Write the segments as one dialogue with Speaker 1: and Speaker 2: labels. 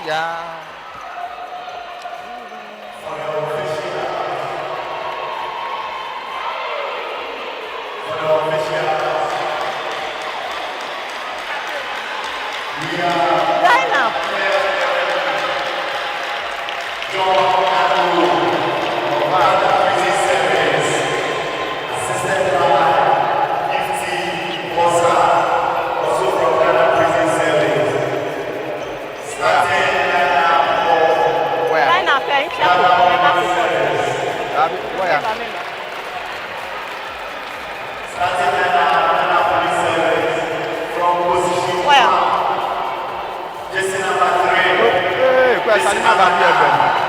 Speaker 1: Yeah.
Speaker 2: Line up. Line up, eh?
Speaker 1: Where?
Speaker 2: Where?
Speaker 1: Hey, questa è una bambina.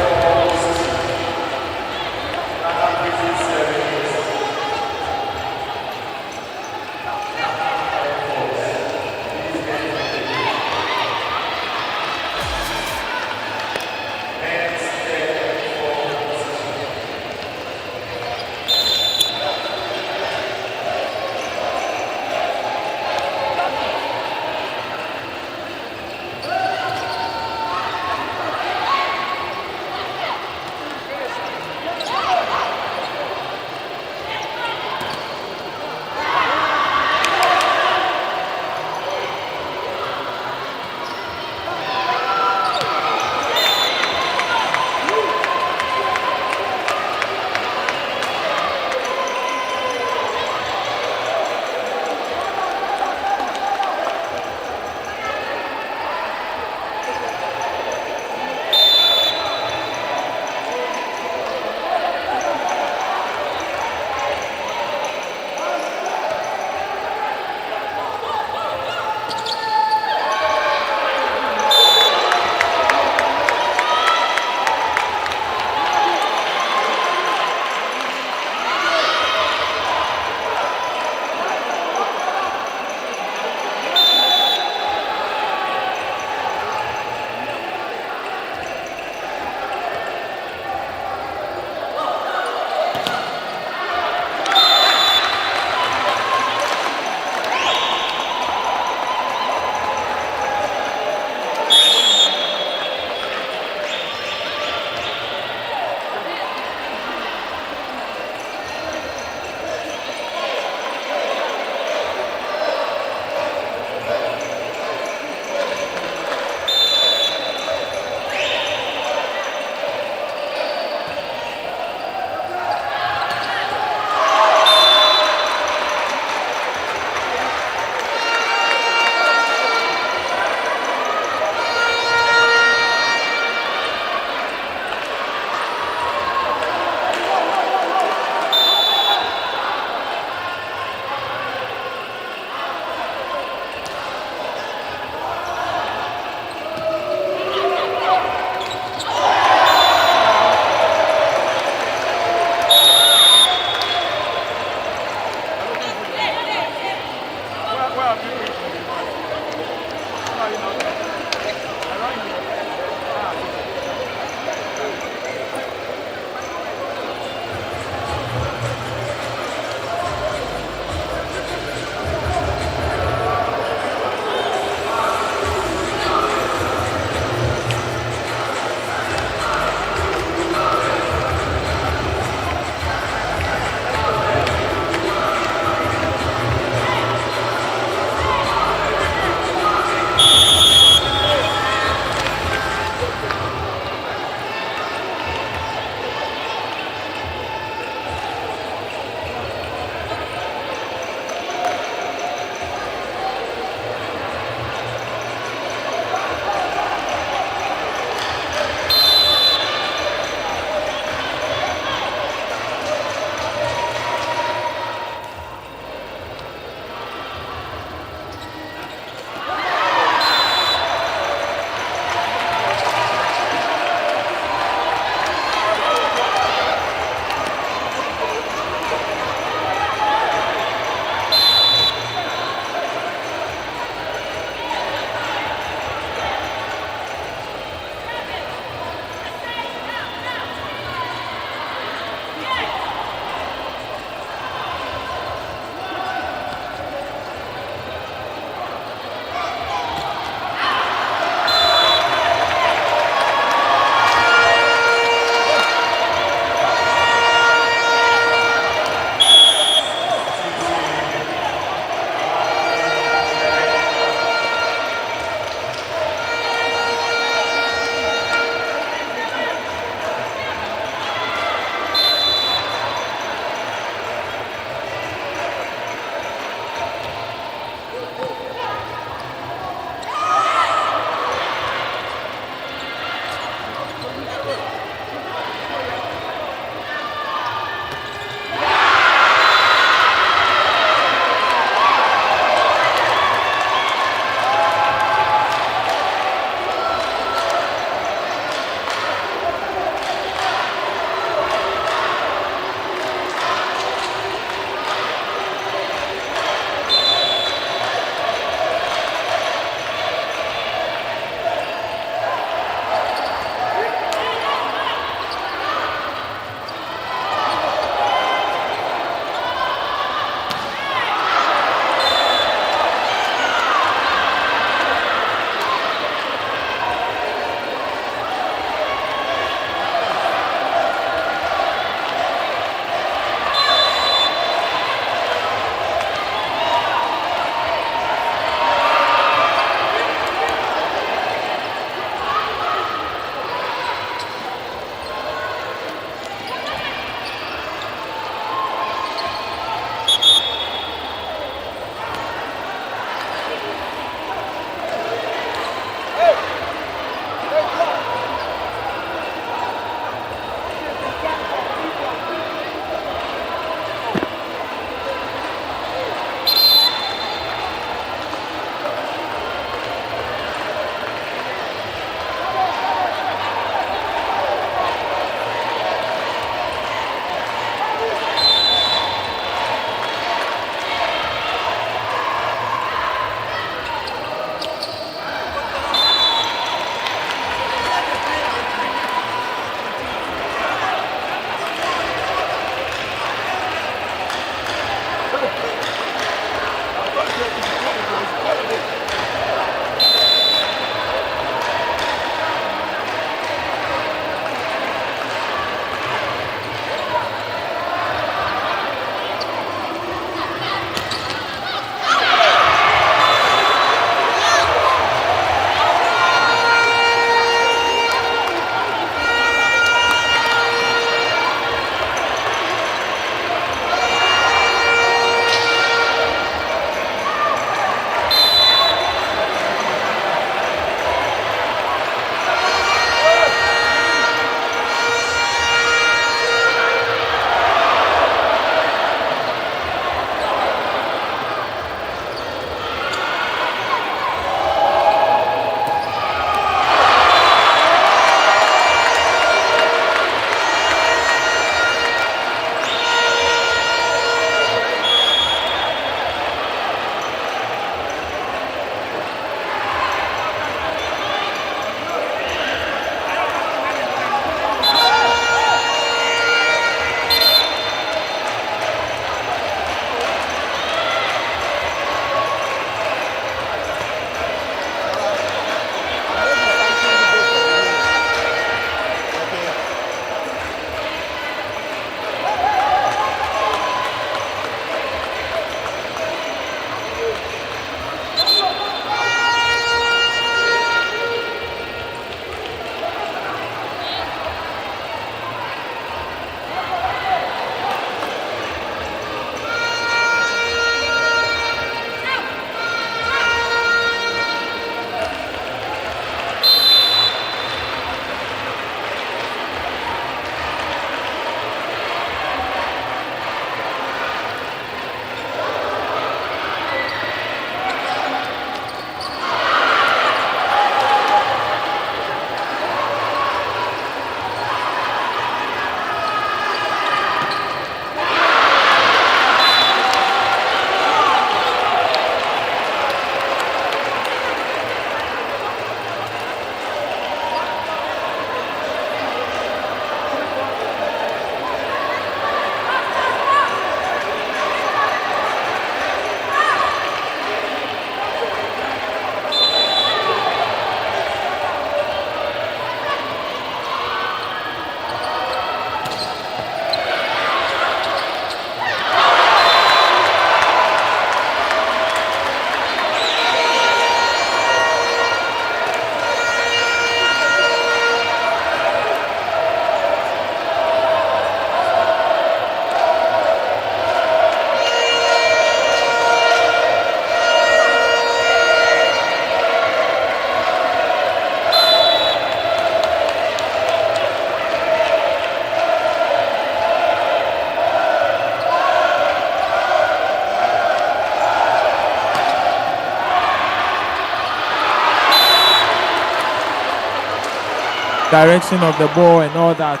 Speaker 3: direction of the ball and all that.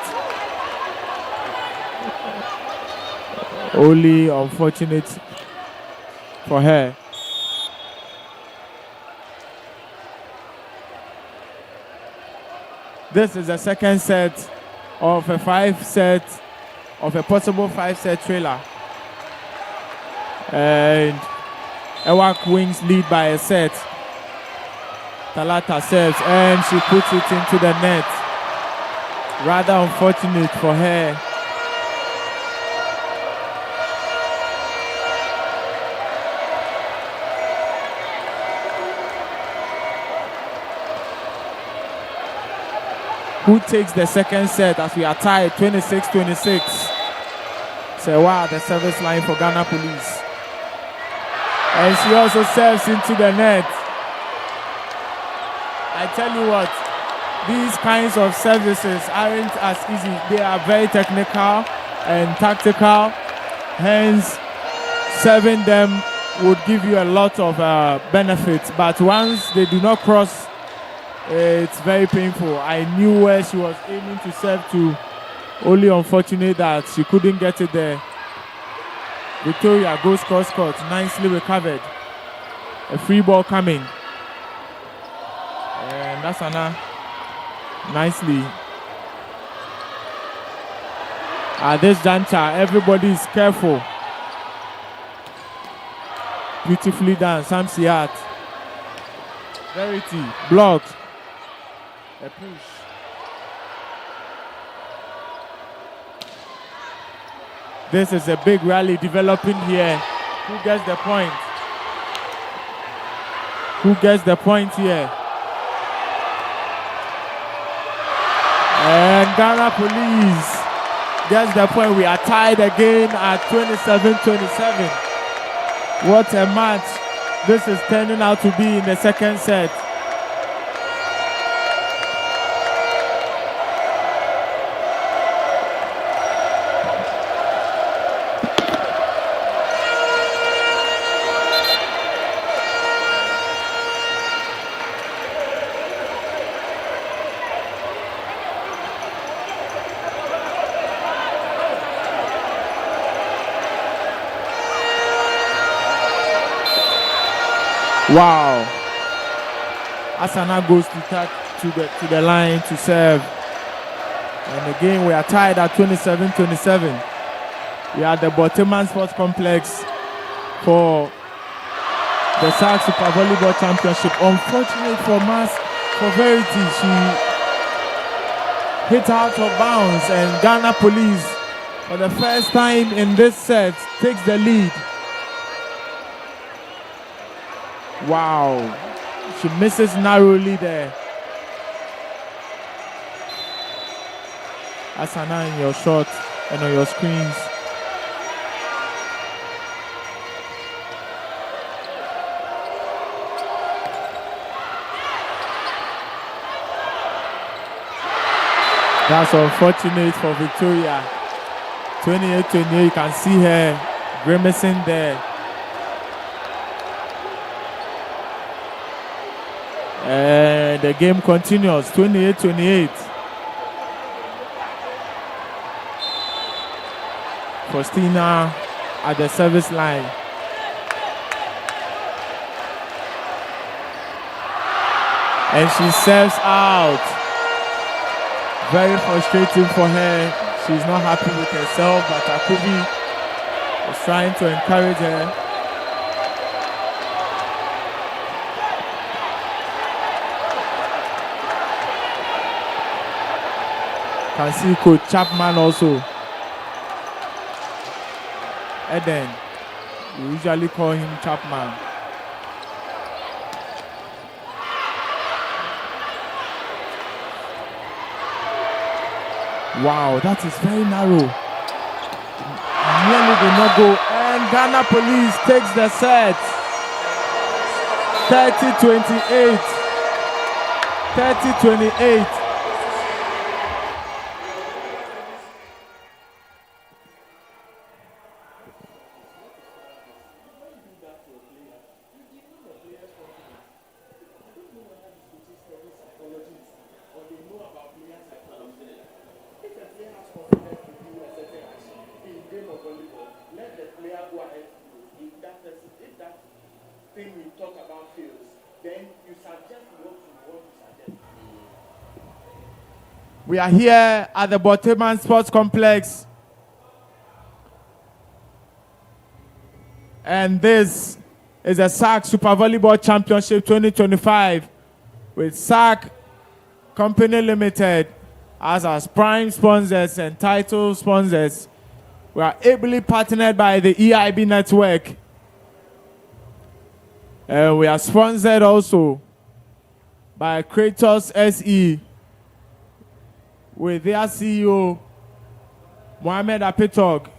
Speaker 3: Only unfortunate for her. This is the second set of a possible 5-set trailer. And El-Wak wins lead by a set. Talata serves and she puts it into the net. Rather unfortunate for her. Who takes the second set as we are tied 26-26. So wow, the service line for Ghana Police. And she also serves into the net. I tell you what, these kinds of services aren't as easy. They are very technical and tactical. Hence, serving them would give you a lot of benefits. But once they do not cross, it's very painful. I knew where she was aiming to serve to. Only unfortunate that she couldn't get it there. Victoria goes cross-court, nicely recovered. A free ball coming. And that's Anna. Nicely. At this juncture, everybody is careful. Beautifully done, Sam Siat. Verity, blocked. A push. This is a big rally developing here. Who gets the point? Who gets the point here? And Ghana Police gets the point. We are tied again at 27-27. What a match this is turning out to be in the second set. Wow. Asana goes to the line to serve. And again, we are tied at 27-27. We are at the Borteyman Sports Complex for the SAC Super Volleyball Championship. Unfortunate for Verity, she hit out of bounds, and Ghana Police, for the first time in this set, takes the lead. Wow, she misses narrowly there. Asana in your shot and on your screens. That's unfortunate for Victoria. 28-28, you can see her grimacing there. And the game continues, 28-28. Faustina at the service line. And she serves out. Very frustrating for her. She's not happy with herself, but Akubi is trying to encourage her. Can see Coach Chapman also. Eden, we usually call him Chapman. Wow, that is very narrow. Nearly did not go. And Ghana Police takes the set. 30-28. 30-28. we talk about fields, then you suggest what you want to suggest. We are here at the Borteyman Sports Complex. And this is the SAC Super Volleyball Championship 2025 with SAC Company Limited as our prime sponsors and title sponsors. We are ably partnered by the EIB network. And we are sponsored also by Kratos SE with their CEO, Mohamed Apitok.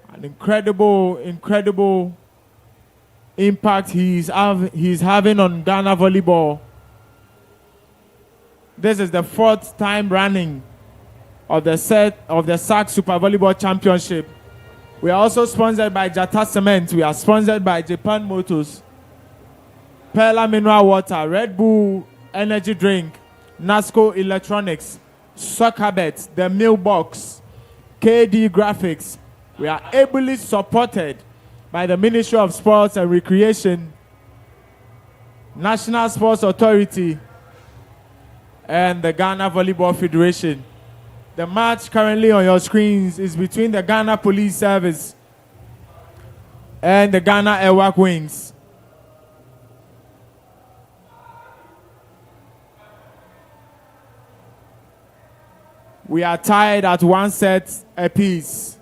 Speaker 3: An incredible impact he's having on Ghana volleyball. This is the 4th time running of the SAC Super Volleyball Championship. We are also sponsored by Jata Cement. We are sponsored by Japan Motors, Perla Mineral Water, Red Bull Energy Drink, Nasco Electronics, Soccerbet, The Mailbox, KD Graphics. We are ably supported by the Ministry of Sports and Recreation, National Sports Authority, and the Ghana Volleyball Federation. The match currently on your screens is between the Ghana Police Service and the Ghana El-Wak Wings. We are tied at 1 set apiece.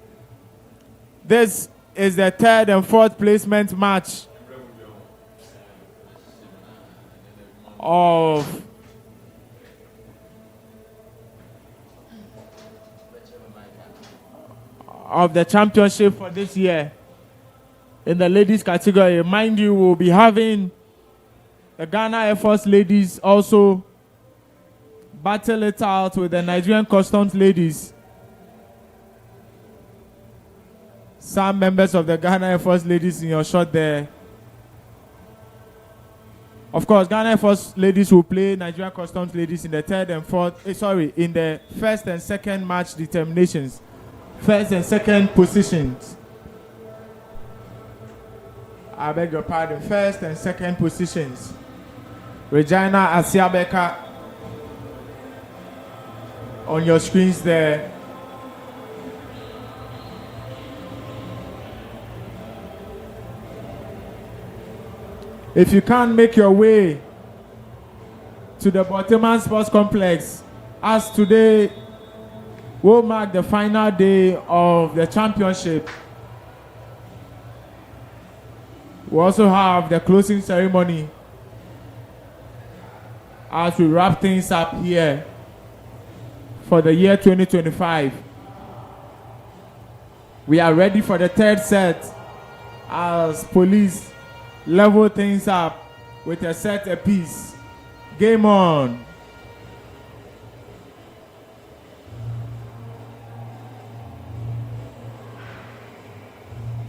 Speaker 3: This is the 3rd and 4th placement match of the championship for this year. In the ladies category, mind you, we'll be having the Ghana Air Force ladies also battle it out with the Nigerian Customs ladies. Some members of the Ghana Air Force ladies in your shot there. Of course, Ghana Air Force ladies will play Nigerian Customs ladies in the 3rd and 4th, in the 1st and 2nd match determinations. 1st and 2nd positions. I beg your pardon. 1st and 2nd positions. Regina Asiabeka on your screens there. If you can't make your way to the Borteyman Sports Complex, as today will mark the final day of the championship, we also have the closing ceremony as we wrap things up here for the year 2025. We are ready for the 3rd set as police level things up with a set apiece. Game on.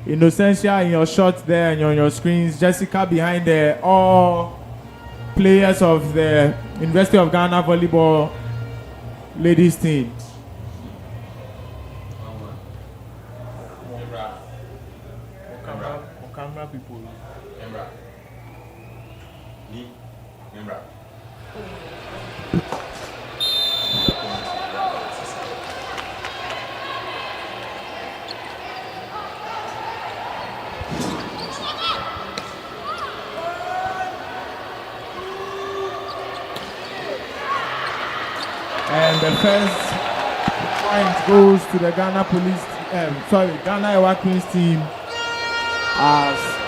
Speaker 3: Innocentia in your shots there and on your screens. Jessica behind there. All players of the University of Ghana Volleyball ladies team. Camera people. And the first point goes to the Ghana Ghana El-Wak Queens team as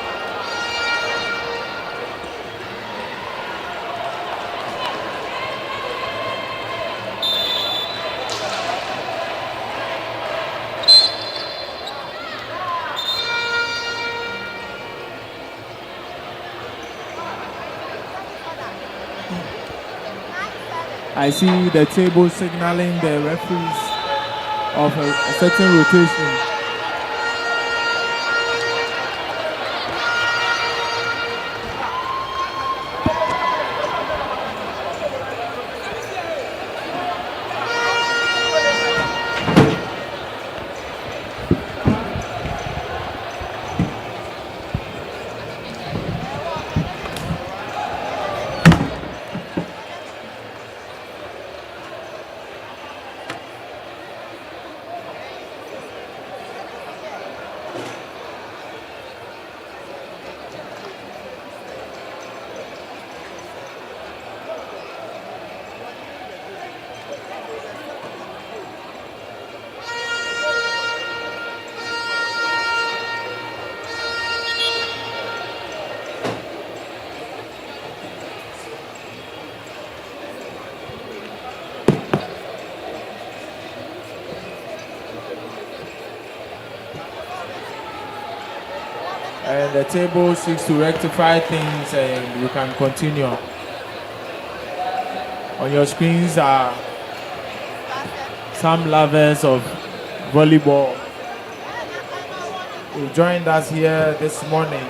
Speaker 3: I see the table signaling the referees of a certain rotation. the table seeks to rectify things, and you can continue. On your screens are some lovers of volleyball who joined us here this morning.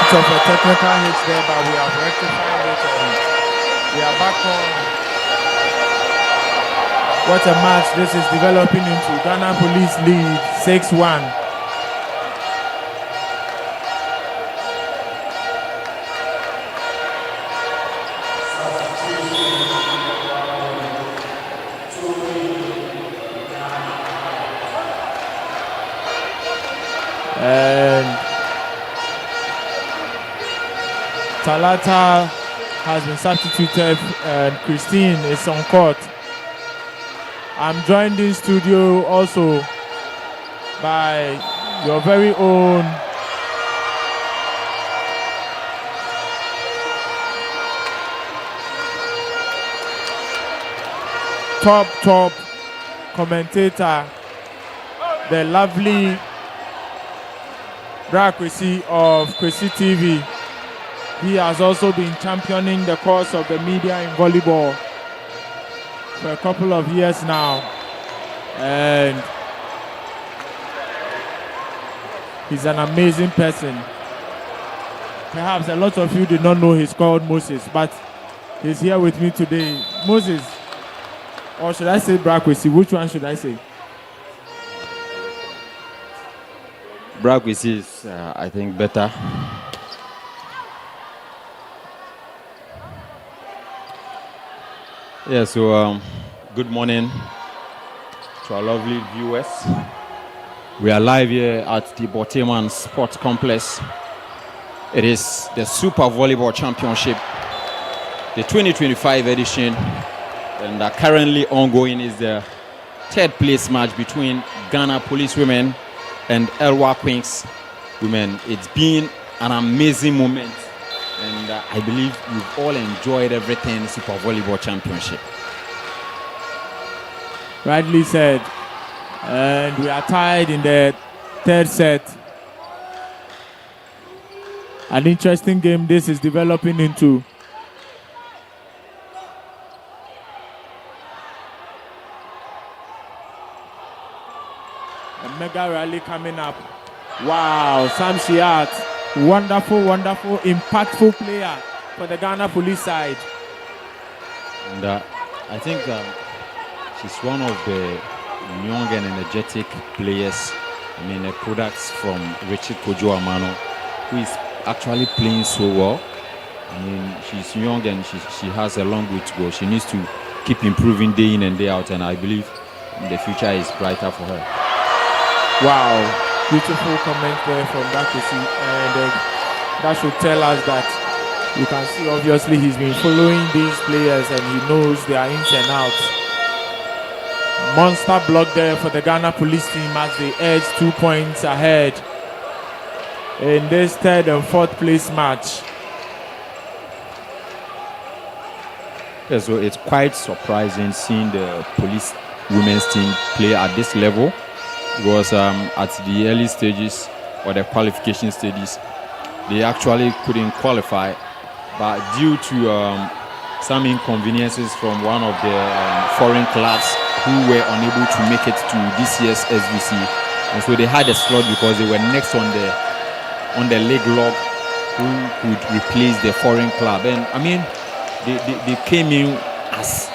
Speaker 3: bit of a technical hitch there, but we have rectified it and we are back on. What a match this is developing into. Ghana Police lead 6-1. And Talata has been substituted and Christine is on court. I'm joined in studio also by your very own top commentator, the lovely Kwesi of Kwesi TV. He has also been championing the cause of the media in volleyball for a couple of years now, and he's an amazing person. Perhaps a lot of you did not know he's called Moses, but he's here with me today. Moses, or should I say Kwesi? Which one should I say?
Speaker 4: Kwesi is, I think, better. Yeah, so good morning to our lovely viewers. We are live here at the Borteyman Sports Complex. It is the Super Volleyball Championship, the 2025 edition, and currently ongoing is the third place match between Ghana Police Women and El-Wak women. It's been an amazing moment, and I believe you've all enjoyed everything Super Volleyball Championship.
Speaker 3: Rightly said. And we are tied in the third set. An interesting game this is developing into. A mega rally coming up. Wow, Sam Shiat, wonderful, impactful player for the Ghana Police side.
Speaker 4: And I think she's one of the young and energetic players. I mean, products from Richard Kojo Amano, who is actually playing so well. I mean, she's young and she has a long way to go. She needs to keep improving day in and day out, and I believe the future is brighter for her.
Speaker 3: Wow, beautiful comment there from Kwesi, and that should tell us that you can see obviously he's been following these players and he knows their ins and outs. Monster block there for the Ghana Police team as they edge 2 points ahead in this third and fourth place match.
Speaker 4: Yeah, so it's quite surprising seeing the police women's team play at this level, because at the early stages or the qualification stages, they actually couldn't qualify, but due to some inconveniences from one of the foreign clubs who were unable to make it to this year's SVC, and so they had a slot because they were next on the league log who could replace the foreign club. And I mean, they came in as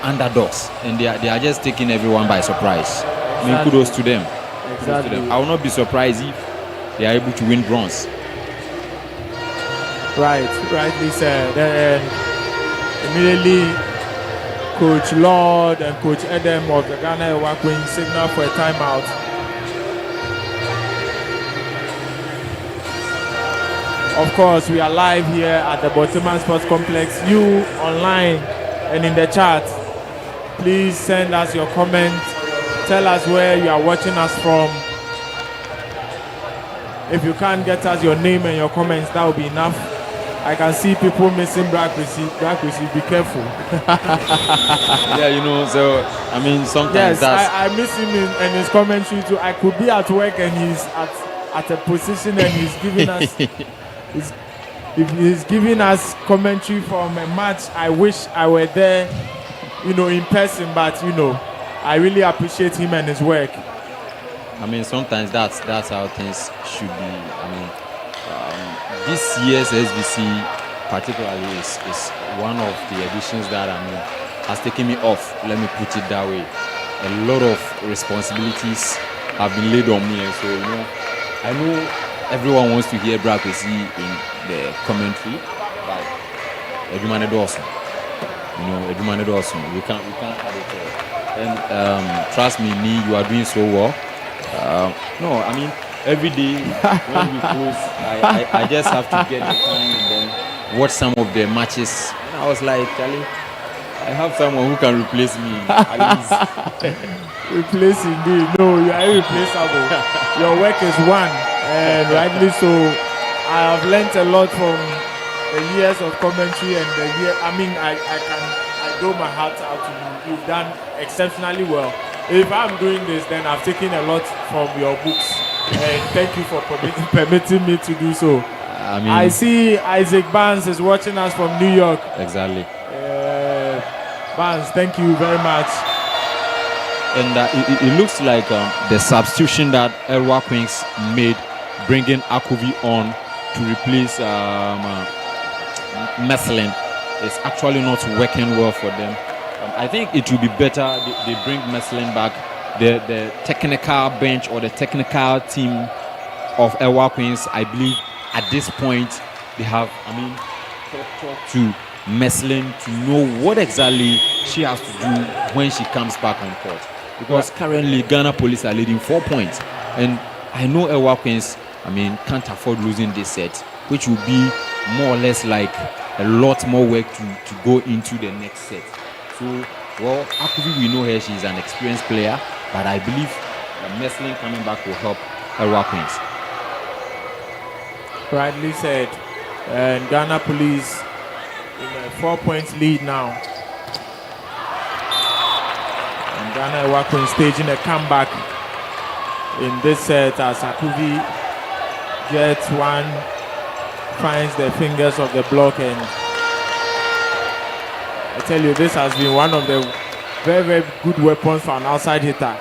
Speaker 4: underdogs, and they are just taking everyone by surprise. I mean, kudos to them.
Speaker 3: Exactly.
Speaker 4: I will not be surprised if they are able to win bronze.
Speaker 3: Rightly said. And immediately, Coach Lord and Coach Edem of the Ghana El-Wak signal for a timeout. Of course, we are live here at the Borteyman Sports Complex. You online and in the chat, please send us your comments. Tell us where you are watching us from. If you can't get us your name and your comments, that will be enough. I can see people missing Kwesi, be careful.
Speaker 4: Yeah, you know, so I mean, sometimes
Speaker 3: yes, I miss him in his commentary too. I could be at work and he's at a position and he's giving us he's giving us commentary from a match. I wish I were there, you know, in person, but you know, I really appreciate him and his work.
Speaker 4: I mean, sometimes that's how things should be. I mean, this year's SVC particularly is one of the editions that has taken me off. Let me put it that way. A lot of responsibilities have been laid on me, and so I know everyone wants to hear Brakwesi in the commentary, but everyone is awesome. Everyone is awesome. We can't have it all. And trust me, you are doing so well. No, I mean, every day when we close, I just have to get the time and then watch some of the matches. And I was like, Charlie, I have someone who can replace me. At least.
Speaker 3: Replace indeed. No, you are irreplaceable. Your work is one, and rightly so. I have learnt a lot from the years of commentary and the year. I mean, I throw my heart out to you. You've done exceptionally well. If I'm doing this, then I've taken a lot from your books, and thank you for permitting me to do so. I see Isaac Barnes is watching us from New York.
Speaker 4: Exactly.
Speaker 3: Barnes, thank you very much.
Speaker 4: And it looks like the substitution that El-Wak made, bringing Akuvi on to replace Meslin, is actually not working well for them. I think it will be better they bring Meslin back. The technical bench or the technical team of El-Wak, I believe at this point they have, talked to Meslin to know what exactly she has to do when she comes back on court. Because currently Ghana Police are leading 4 points, and I know El-Wak can't afford losing this set, which will be more or less like a lot more work to go into the next set. So, well, Akuvi, we know her, she's an experienced player, but I believe Meslin coming back will help El-Wak.
Speaker 3: Rightly said. And Ghana Police in a 4 points lead now. And Ghana El-Wak staging a comeback in this set as Akuvi gets one, finds the fingers of the block, and I tell you, this has been one of the very, very good weapons for an outside hitter,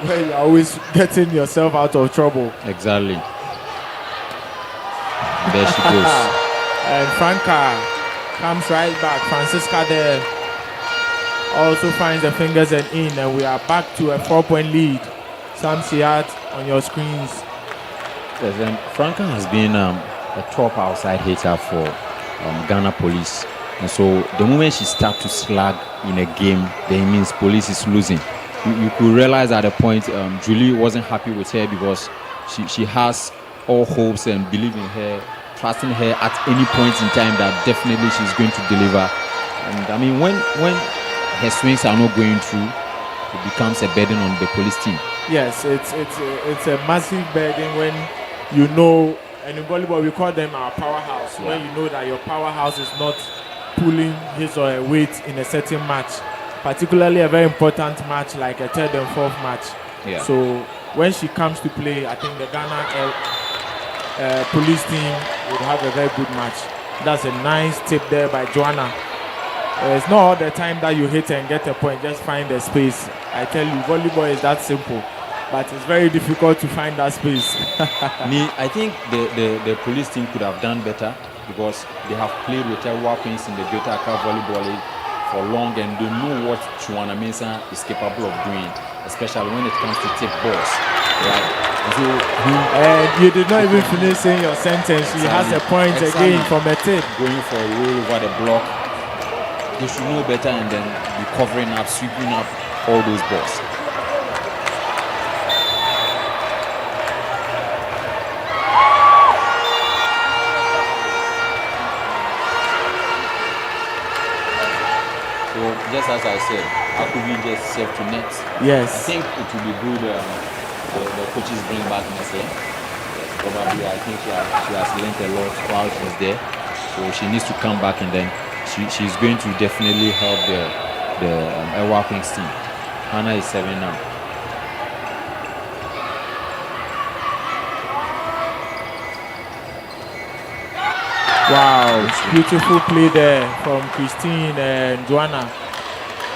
Speaker 3: where you're always getting yourself out of trouble.
Speaker 4: Exactly. There she goes.
Speaker 3: And Franca comes right back. Francisca there also finds the fingers and in, and we are back to a 4 point lead. Sam Siat on your screens.
Speaker 4: Yes, and Franca has been a top outside hitter for Ghana Police. And so the moment she starts to slag in a game, then it means Police is losing. You could realize at a point Julie wasn't happy with her because she has all hopes and believe in her, trusting her at any point in time that definitely she's going to deliver. And when her swings are not going through, it becomes a burden on the Police team.
Speaker 3: Yes, it's a massive burden when you know, and in volleyball we call them our powerhouse. Yeah. When you know that your powerhouse is not pulling his or her weight in a certain match, particularly a very important match like a third and fourth match.
Speaker 4: Yeah.
Speaker 3: So when she comes to play, I think the Ghana Police team would have a very good match. That's a nice tip there by Joanna. It's not all the time that you hit and get a point, just find the space. I tell you, volleyball is that simple, but it's very difficult to find that space.
Speaker 4: I think the Police team could have done better because they have played with El-Wak in the Greater Accra Volleyball League for long, and they know what GHOne Mensah is capable of doing, especially when it comes to tip balls. Right?
Speaker 3: And you did not even finish saying your sentence. She has a point again from a tip.
Speaker 4: Going for a roll over the block. They should know better and then be covering up, sweeping up all those balls. So just as I said, Akuvi just served to net.
Speaker 3: Yes.
Speaker 4: I think it will be good. The coaches bring back Messi. Probably, I think she has learned a lot while she's there. So she needs to come back, and then she's going to definitely help the El-Wak team. Hannah is 7 now.
Speaker 3: Wow, beautiful play there from Christine and Joanna,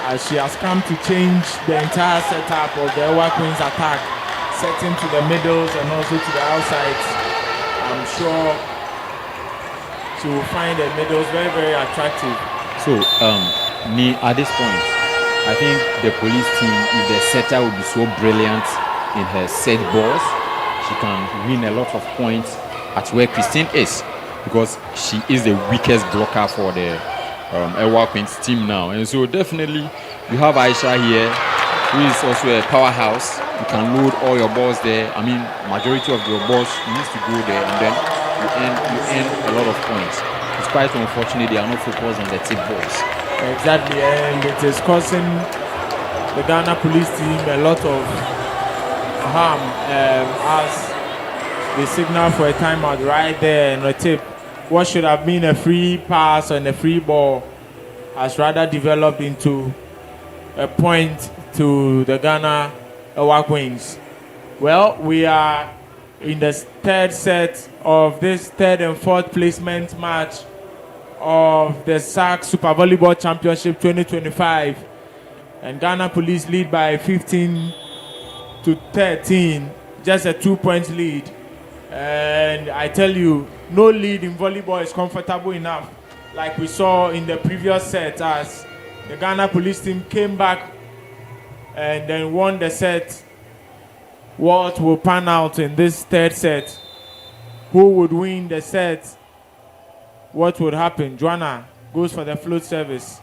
Speaker 3: as she has come to change the entire setup of the El-Wak attack, setting to the middles and also to the outsides. I'm sure she will find the medals very, very attractive.
Speaker 4: So, at this point, I think the police team, if the setter will be so brilliant in her set balls, she can win a lot of points at where Christine is, because she is the weakest blocker for the El-Wak team now. And so definitely you have Aisha here, who is also a powerhouse. You can load all your balls there. I mean, majority of your balls needs to go there, and then you earn a lot of points. It's quite unfortunate they are not focused on the tip balls.
Speaker 3: Exactly, and it is causing the Ghana police team a lot of harm as they signal for a timeout right there in the tip. What should have been a free pass and a free ball has rather developed into a point to the Ghana El-Wak Wings. Well, we are in the third set of this third and fourth placement match of the SAC Super Volleyball Championship 2025, and Ghana Police lead by 15 to 13, just a 2-point lead. And I tell you, no lead in volleyball is comfortable enough, like we saw in the previous set, as the Ghana Police team came back and then won the set. What will pan out in this third set? Who would win the set? What would happen? GHOne goes for the float service.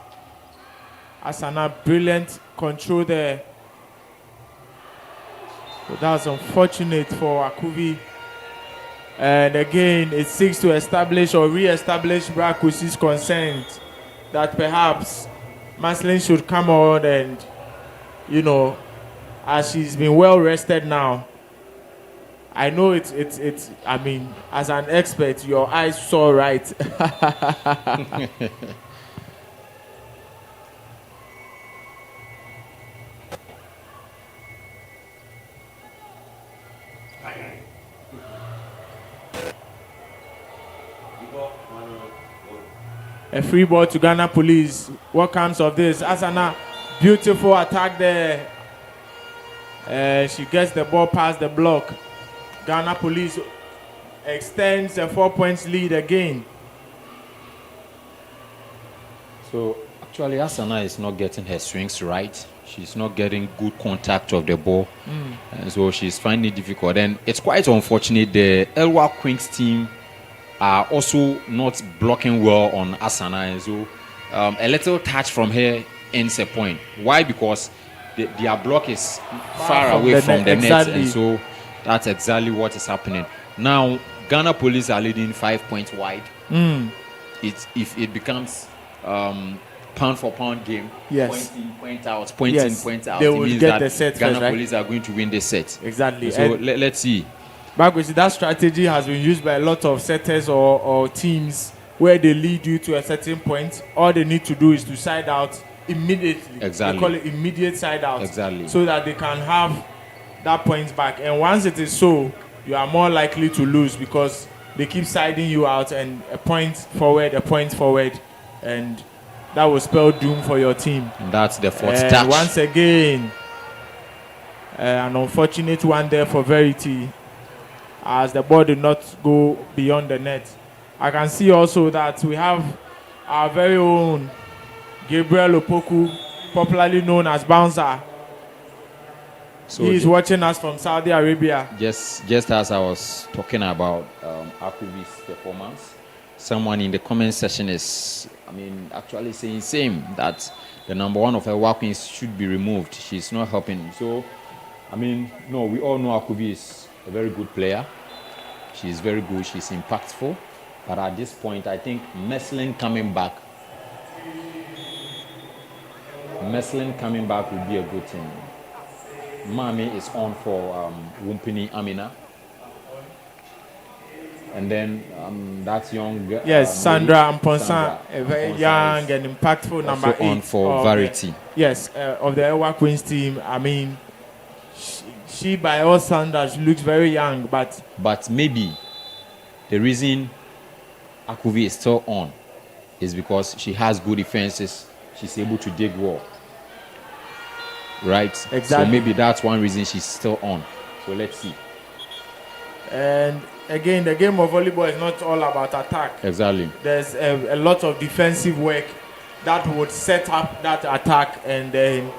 Speaker 3: Asana, brilliant control there. But that was unfortunate for Akuvi. And again, it seeks to establish or re-establish Brakusi's consent that perhaps Maslin should come on and, you know, as she's been well rested now. I know it's I mean, as an expert, your eyes saw right. A free ball to Ghana Police. What comes of this? Asana, beautiful attack there. She gets the ball past the block. Ghana Police extends a 4-point lead again.
Speaker 4: So actually, Asana is not getting her swings right. She's not getting good contact of the ball, and so she's finding it difficult. And it's quite unfortunate the El-Wak Queens team are also not blocking well on Asana, and so a little touch from her ends a point. Why? Because their block is far away from the net, and so that's exactly what is happening. Now, Ghana Police are leading 5 points wide. If it becomes pound for pound game,
Speaker 3: yes,
Speaker 4: point in, point out, point in, point out,
Speaker 3: they
Speaker 4: it
Speaker 3: will
Speaker 4: means
Speaker 3: get
Speaker 4: that
Speaker 3: the set
Speaker 4: Ghana
Speaker 3: first, right?
Speaker 4: Police are going to win the set.
Speaker 3: Exactly.
Speaker 4: So let's see.
Speaker 3: Bagus, that strategy has been used by a lot of setters or teams where they lead you to a certain point. All they need to do is to side out immediately.
Speaker 4: Exactly.
Speaker 3: They call it immediate side out.
Speaker 4: Exactly.
Speaker 3: So that they can have that point back. And once it is so, you are more likely to lose because they keep siding you out, and a point forward, and that will spell doom for your team.
Speaker 4: And that's the fourth
Speaker 3: and
Speaker 4: touch.
Speaker 3: Once again, an unfortunate one there for Verity, as the ball did not go beyond the net. I can see also that we have our very own Gabriel Opoku, popularly known as Bouncer. So he is watching us from Saudi Arabia. Just
Speaker 4: as I was talking about Akuvi's performance, someone in the comment section is, actually saying same, that the number one of her workings should be removed. She's not helping. So, no, we all know Akuvi is a very good player. She's very good. She's impactful. But at this point, I think Meslin coming back would be a good thing. Mami is on for Wumpini Amina. And then that young girl.
Speaker 3: Yes, Sandra Amponsan, a very young and impactful number 8.
Speaker 4: On for Verity.
Speaker 3: Of the El-Wak Queens team. She by all standards looks very young, but
Speaker 4: maybe the reason Akuvi is still on is because she has good defenses. She's able to dig well, right?
Speaker 3: Exactly.
Speaker 4: So maybe that's one reason she's still on. So let's see.
Speaker 3: And again, the game of volleyball is not all about attack.
Speaker 4: Exactly.
Speaker 3: There's a lot of defensive work that would set up that attack, and then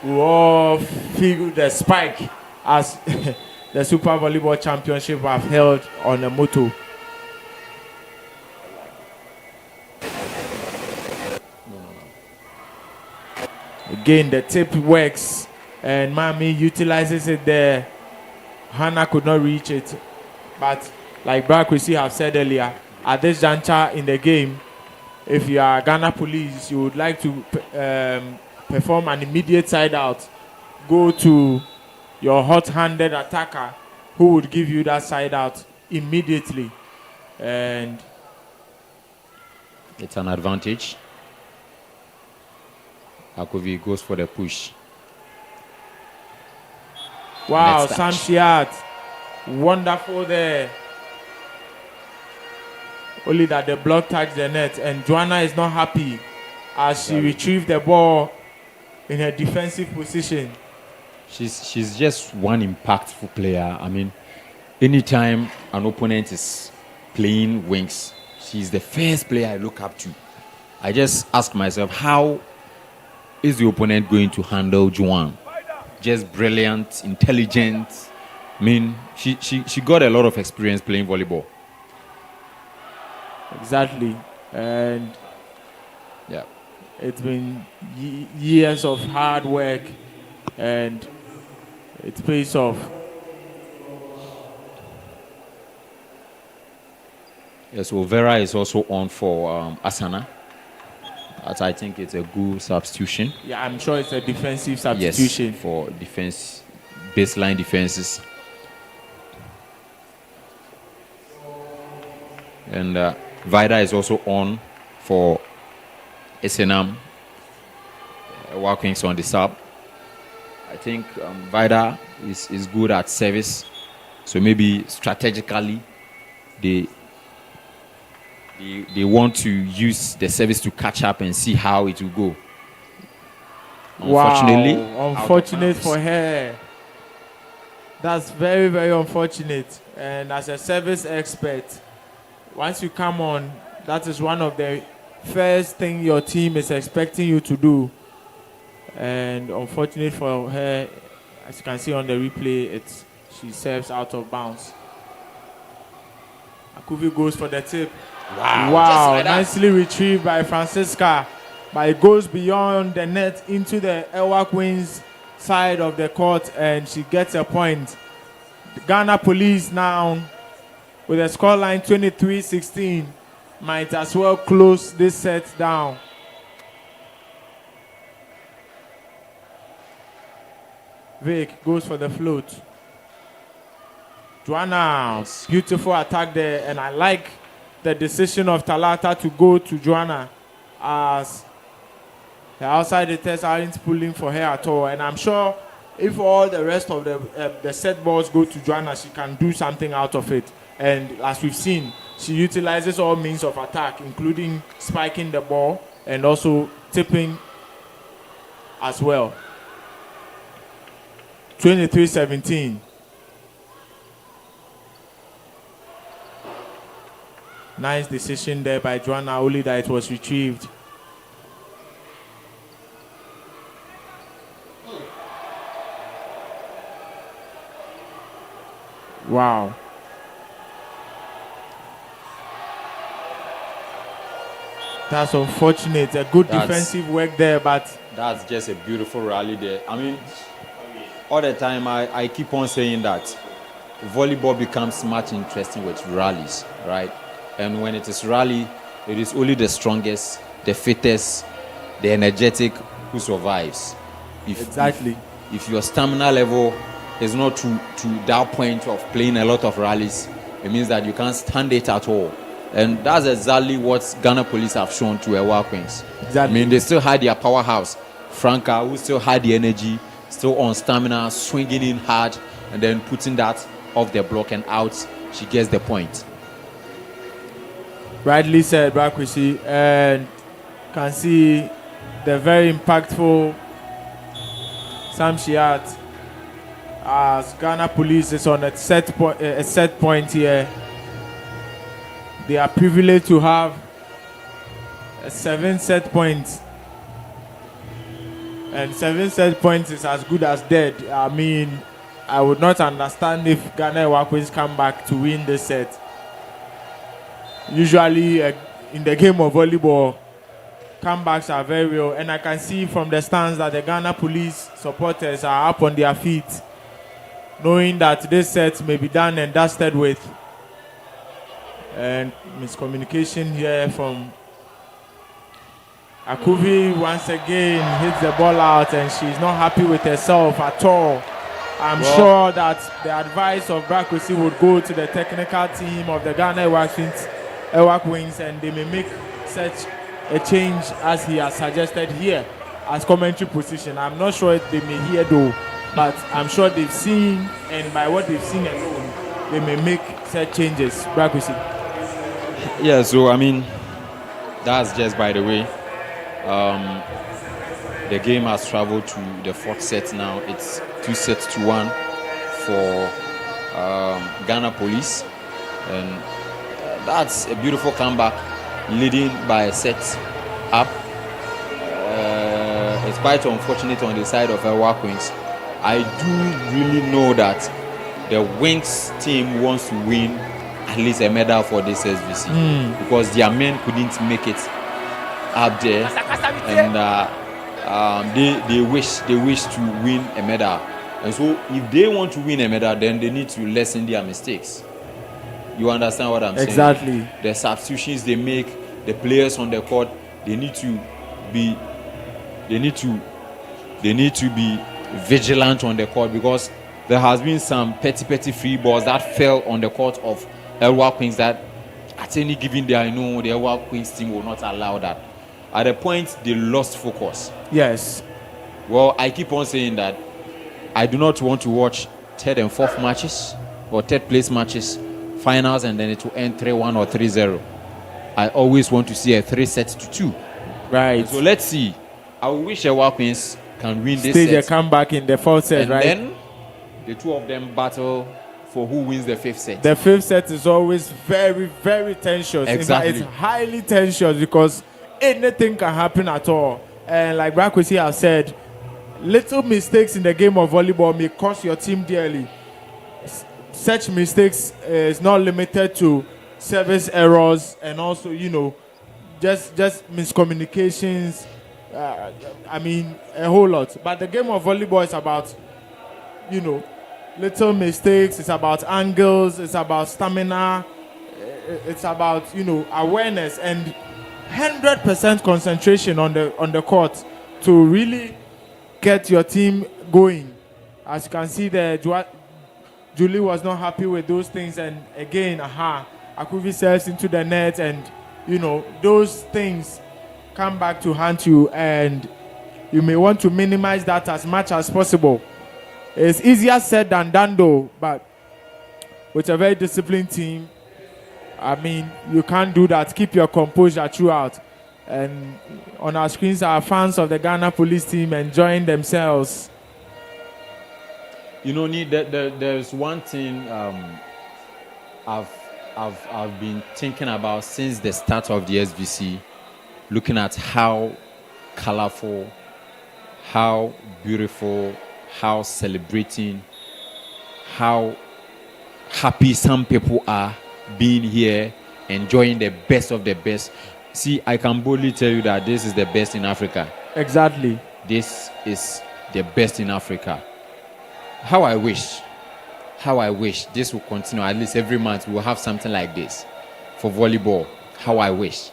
Speaker 3: we all feel the spike as the Super Volleyball Championship have held on a motto. Again, the tip works, and Mami utilizes it there. Hannah could not reach it, but like Brakwesi have said earlier, at this juncture in the game, if you are Ghana Police, you would like to perform an immediate side out, go to your hot-handed attacker who would give you that side out immediately. And
Speaker 4: it's an advantage. Akovi goes for the push.
Speaker 3: Wow, Sam Shiat, wonderful there. Only that the block touched the net, and GHOne is not happy as she retrieved the ball in her defensive position.
Speaker 4: She's just one impactful player. I mean, anytime an opponent is playing wings, she's the first player I look up to. I just ask myself, how is the opponent going to handle GHOne? Just brilliant, intelligent. I mean, she got a lot of experience playing volleyball.
Speaker 3: Exactly. And
Speaker 4: yeah,
Speaker 3: it's been years of hard work, and it pays off.
Speaker 4: Yes, so Vera is also on for Asana. I think it's a good substitution.
Speaker 3: Yeah, I'm sure it's a defensive substitution.
Speaker 4: Yes, for defense, baseline defenses. And Vida is also on for SNM. El-Wak on the sub. I think Vida is good at service. So maybe strategically, they want to use the service to catch up and see how it will go. Unfortunately,
Speaker 3: unfortunate for her. That's very, very unfortunate. And as a service expert, once you come on, that is one of the first thing your team is expecting you to do. And unfortunate for her, as you can see on the replay, she serves out of bounds. Akuvi goes for the tip. Wow, like nicely retrieved by Francisca, but it goes beyond the net into the El-Wak Wings side of the court, and she gets a point. The Ghana Police now, with a scoreline 23-16, might as well close this set down. Vic goes for the float. GHOne, beautiful attack there, and I like the decision of Talata to go to GHOne, as the outside hitters aren't pulling for her at all. And I'm sure if all the rest of the set balls go to GHOne, she can do something out of it. And as we've seen, she utilizes all means of attack, including spiking the ball and also tipping as well. 23-17. Nice decision there by GHOne, only that it was retrieved. Wow. That's unfortunate. A good defensive work there, but
Speaker 4: that's just a beautiful rally there. I mean, all the time I keep on saying that volleyball becomes much interesting with rallies, right? And when it is rally, it is only the strongest, the fittest, the energetic who survives. If your stamina level is not to that point of playing a lot of rallies, it means that you can't stand it at all. And that's exactly what Ghana Police have shown to El-Wak Wings.
Speaker 3: Exactly.
Speaker 4: I mean, they still had their powerhouse, Franca, who still had the energy, still on stamina, swinging in hard, and then putting that off the block and out. She gets the point.
Speaker 3: Rightly said, Brakwesi, and can see the very impactful Sam Shiat as Ghana Police is on a set point here. They are privileged to have a 7 set points. And 7 set points is as good as dead. I mean, I would not understand if Ghana El-Wak come back to win this set. Usually, in the game of volleyball, comebacks are very real. And I can see from the stands that the Ghana Police supporters are up on their feet, knowing that this set may be done and dusted with. And miscommunication here from Akuvi once again hits the ball out, and she's not happy with herself at all. I'm sure that the advice of Brakwesi would go to the technical team of the Ghana El-Wak Wings, and they may make such a change as he has suggested here as commentary position. I'm not sure if they may hear though, but I'm sure they've seen, and by what they've seen alone, they may make such changes. Brakwesi.
Speaker 4: Yeah, so I mean, that's just by the way. The game has traveled to the 4th set now. It's 2-1 for Ghana Police, and that's a beautiful comeback, leading by a set up. It's quite unfortunate on the side of El-Wak Wings. I do really know that the Wings team wants to win at least a medal for this SVC because their men couldn't make it up there, and they wish to win a medal. And so if they want to win a medal, then they need to lessen their mistakes. You understand what I'm saying?
Speaker 3: Exactly.
Speaker 4: The substitutions they make, the players on the court, they need to be vigilant on the court, because there has been some petty free balls that fell on the court of El-Wak Wings that at any given day, I know the El-Wak Wings team will not allow that. At a point, they lost focus.
Speaker 3: Yes.
Speaker 4: Well, I keep on saying that I do not want to watch 3rd and 4th matches or 3rd place matches, finals, and then it will end 3-1 or 3-0. I always want to see a 3-2.
Speaker 3: Right.
Speaker 4: So let's see. I wish El-Wak Wings can win this
Speaker 3: Stage
Speaker 4: set.
Speaker 3: a comeback in the 4th set,
Speaker 4: and
Speaker 3: right?
Speaker 4: then the two of them battle for who wins the 5th set.
Speaker 3: The 5th set is always very, very tensious.
Speaker 4: Exactly.
Speaker 3: In fact, it's highly tensious because anything can happen at all. And like Brakwesi has said, little mistakes in the game of volleyball may cost your team dearly. Such mistakes is not limited to service errors and also, just miscommunications. I mean, a whole lot. But the game of volleyball is about, little mistakes. It's about angles. It's about stamina. It's about, awareness and 100% concentration on the court to really get your team going. As you can see there, Julie was not happy with those things, and again, Akuvi serves into the net, and those things come back to haunt you, and you may want to minimize that as much as possible. It's easier said than done though, but with a very disciplined team, I mean, you can't do that. Keep your composure throughout. And on our screens are fans of the Ghana Police team enjoying themselves.
Speaker 4: There's one thing I've been thinking about since the start of the SVC, looking at how colorful, how beautiful, how celebrating, how happy some people are being here, enjoying the best of the best. See, I can boldly tell you that this is the best in Africa.
Speaker 3: Exactly.
Speaker 4: This is the best in Africa. How I wish this will continue. At least every month we'll have something like this for volleyball. How I wish.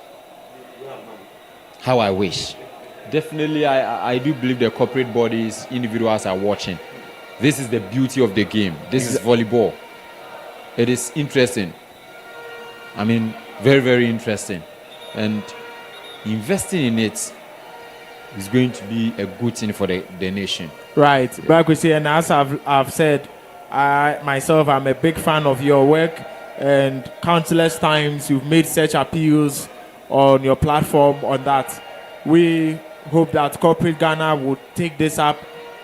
Speaker 4: Definitely, I do believe the corporate bodies, individuals are watching. This is the beauty of the game. This is volleyball. It is interesting. I mean, very, very interesting. And investing in it is going to be a good thing for the nation.
Speaker 3: Right. Brakwesi, and as I've said, I myself am a big fan of your work, and countless times you've made such appeals on your platform on that. We hope that corporate Ghana would take this up,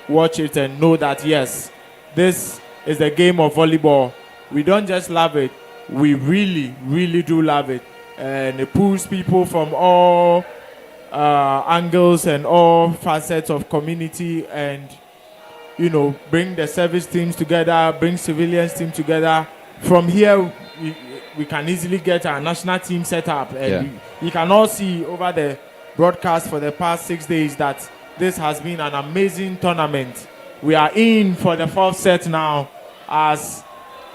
Speaker 3: watch it, and know that yes, this is the game of volleyball. We don't just love it, we really, really do love it. And it pulls people from all angles and all facets of community, and bring the service teams together, bring civilians team together. From here, we can easily get our national team set up, and you can all see over the broadcast for the past 6 days that this has been an amazing tournament. We are in for the 4th set now, as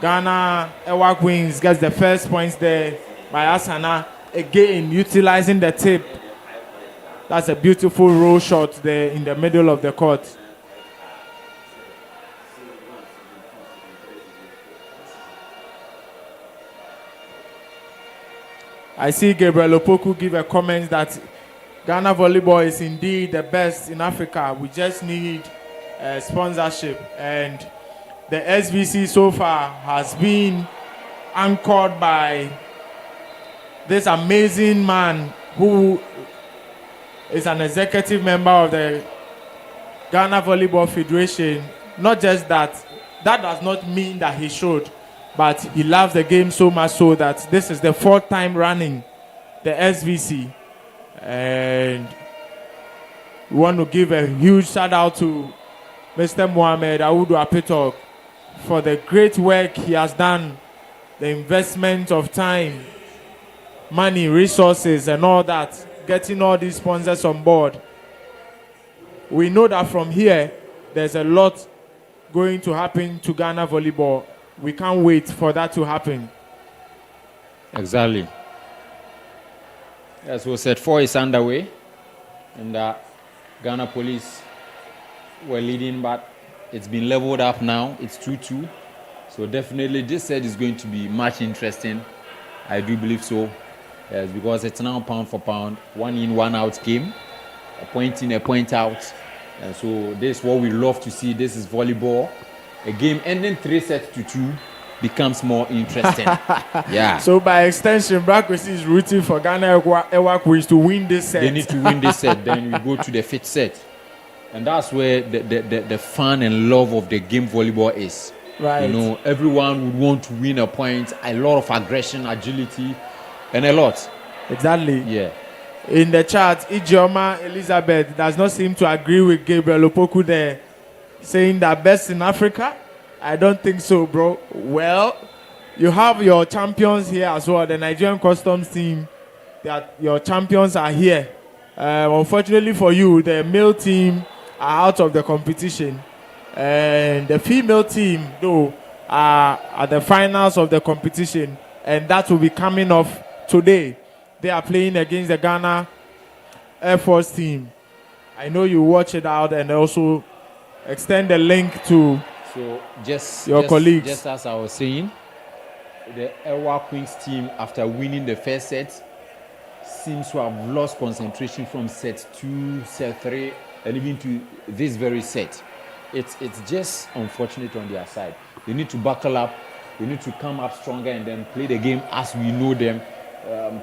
Speaker 3: Ghana El-Wak wins, gets the first points there by Asana, again utilizing the tip. That's a beautiful roll shot there in the middle of the court. I see Gabriel Opoku give a comment that Ghana volleyball is indeed the best in Africa. We just need sponsorship, and the SVC so far has been anchored by this amazing man who is an executive member of the Ghana Volleyball Federation. Not just that does not mean that he should, but he loves the game so much so that this is the 4th time running the SVC. And we want to give a huge shout out to Mr. Mohamed Awudu Apetok for the great work he has done, the investment of time, money, resources, and all that, getting all these sponsors on board. We know that from here, there's a lot going to happen to Ghana volleyball. We can't wait for that to happen.
Speaker 4: Exactly. As we said, 4 is underway, and Ghana Police were leading, but it's been leveled up now. It's 2-2. So definitely this set is going to be much interesting. I do believe so. Yes, because it's now pound for pound, 1 in, 1 out game, a point in, a point out. And so this is what we love to see. This is volleyball. A game ending 3-2 becomes more interesting. Yeah.
Speaker 3: So by extension, Brakwesi is rooting for Ghana El-Wak to win this set.
Speaker 4: They need to win this set. Then we go to the 5th set. And that's where the fun and love of the game volleyball is.
Speaker 3: Right.
Speaker 4: Everyone would want to win a point, a lot of aggression, agility, and a lot.
Speaker 3: Exactly.
Speaker 4: Yeah.
Speaker 3: In the chat, Ijeoma Elizabeth does not seem to agree with Gabriel Opoku there, saying that best in Africa. I don't think so, bro. Well, you have your champions here as well. The Nigerian Customs team, your champions are here. Unfortunately for you, the male team are out of the competition. And the female team, though, are at the finals of the competition. And that will be coming off today. They are playing against the Ghana Air Force team. I know you watch it out, and also extend the link to your colleagues.
Speaker 4: Just as I was saying, the El-Wak Queens team, after winning the first set, seems to have lost concentration from set 2, set 3, and even to this very set. It's just unfortunate on their side. They need to buckle up. They need to come up stronger and then play the game as we know them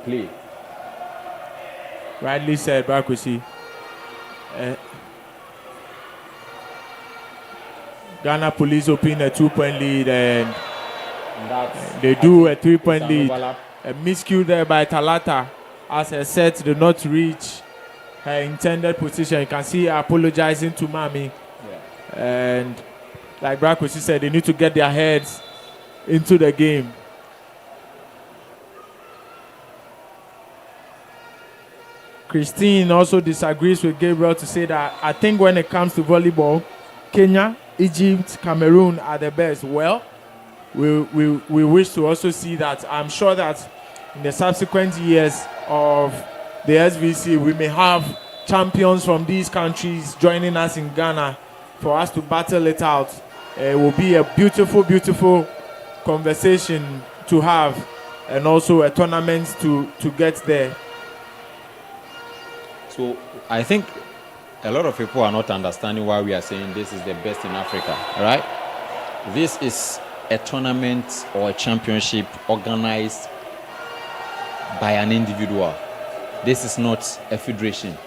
Speaker 4: play.
Speaker 3: Rightly said, Brakwesi. Ghana Police open a 2-point lead, and they do a 3-point lead.
Speaker 4: Overlap.
Speaker 3: A miscue there by Talata as her set did not reach her intended position. You can see her apologizing to Mami. Yeah. And like Brakwesi said, they need to get their heads into the game. Christine also disagrees with Gabriel to say that I think when it comes to volleyball, Kenya, Egypt, Cameroon are the best. Well, we wish to also see that. I'm sure that in the subsequent years of the SVC, we may have champions from these countries joining us in Ghana for us to battle it out. It will be a beautiful, beautiful conversation to have, and also a tournament to get there.
Speaker 4: So I think a lot of people are not understanding why we are saying this is the best in Africa, right? This is a tournament or a championship organized by an individual. This is not a federation.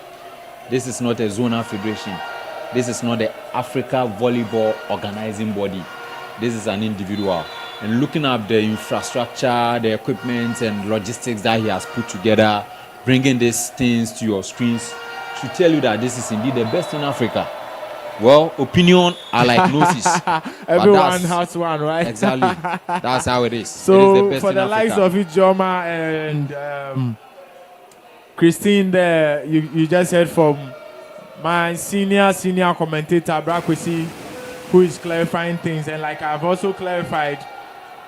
Speaker 4: This is not a zonal federation. This is not the Africa Volleyball Organizing Body. This is an individual. And looking at the infrastructure, the equipment and logistics that he has put together, bringing these things to your screens should tell you that this is indeed the best in Africa. Well, opinion are like noses.
Speaker 3: Everyone has one, right?
Speaker 4: Exactly. That's how it is.
Speaker 3: So
Speaker 4: it is the best
Speaker 3: for
Speaker 4: in
Speaker 3: the
Speaker 4: Africa.
Speaker 3: likes of GHOma and Christine there, you just heard from my senior commentator, Brakwesi, who is clarifying things. And like I've also clarified,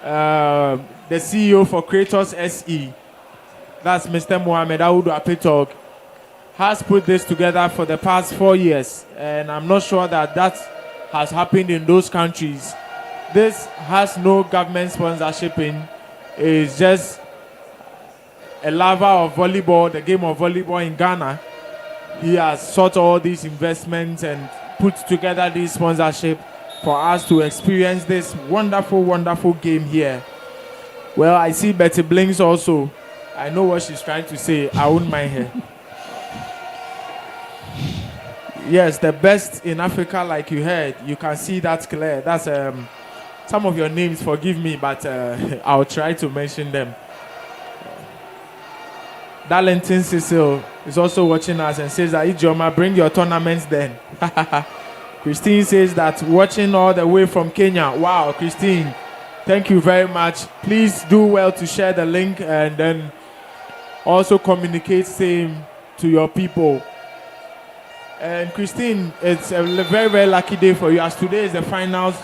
Speaker 3: the CEO for Creators SE, that's Mr. Mohamed Audu Apetok, has put this together for the past 4 years. And I'm not sure that has happened in those countries. This has no government sponsorship in. It's just a lover of volleyball, the game of volleyball in Ghana. He has sought all these investments and put together this sponsorship for us to experience this wonderful, wonderful game here. Well, I see Betty Blinks also. I know what she's trying to say. I wouldn't mind her. Yes, the best in Africa, like you heard. You can see that clear. That's some of your names, forgive me, but I'll try to mention them. Darlington Cecil is also watching us and says that GHOma, bring your tournaments then. Christine says that watching all the way from Kenya. Wow, Christine, thank you very much. Please do well to share the link and then also communicate same to your people. And Christine, it's a very, very lucky day for you as today is the finals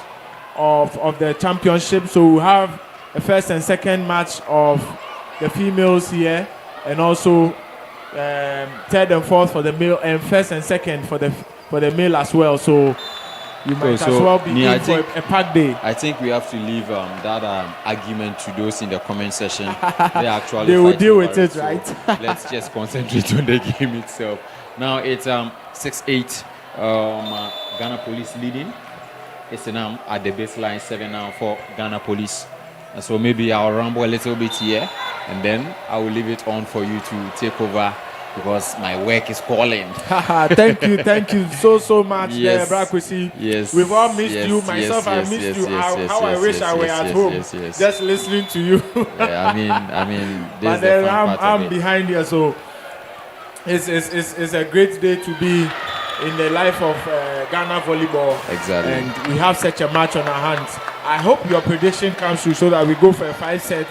Speaker 3: of the championship. So we have the first and second match of the females here, and also third and fourth for the male, and first and second for the male as well. So you might as well be in for a packed day.
Speaker 4: I think we have to leave that argument to those in the comment section.
Speaker 3: They will deal with it, right?
Speaker 4: So let's just concentrate on the game itself. Now it's 6-8. Ghana Police leading. It's now at the baseline 7 now for Ghana Police. And so maybe I'll ramble a little bit here, and then I will leave it on for you to take over because my work is calling.
Speaker 3: Thank you so much,
Speaker 4: yes.
Speaker 3: Brakwesi.
Speaker 4: Yes.
Speaker 3: We've all missed you. Myself, I missed you. How I wish I were at home, just listening to you.
Speaker 4: Yeah, I mean,
Speaker 3: but then I'm behind here, so it's a great day to be in the life of Ghana volleyball.
Speaker 4: Exactly.
Speaker 3: And we have such a match on our hands. I hope your prediction comes true so that we go for a 5-set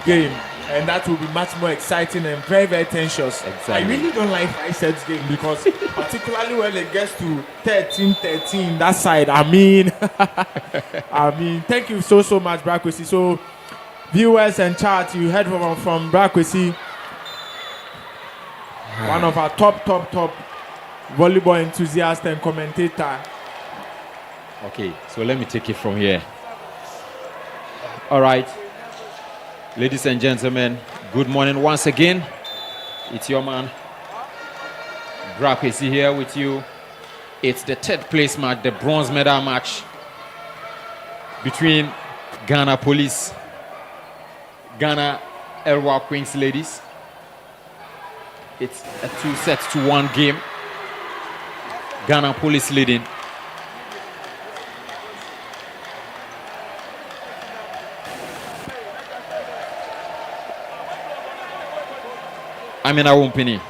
Speaker 3: game. And that will be much more exciting and very, very tensious.
Speaker 4: Exactly.
Speaker 3: I really don't like 5-set game because particularly when it gets to 13-13, that side, I mean, thank you so much, Brakwesi. So viewers and chat, you heard from Brakwesi, one of our top volleyball enthusiast and commentator.
Speaker 4: Okay, so let me take it from here. All right, ladies and gentlemen, good morning once again. It's your man Brakwesi here with you. It's the third place match, the bronze medal match between Ghana Police, Ghana El-Wak Queens ladies. It's a 2-1 game. Ghana Police leading. Amina Wumpini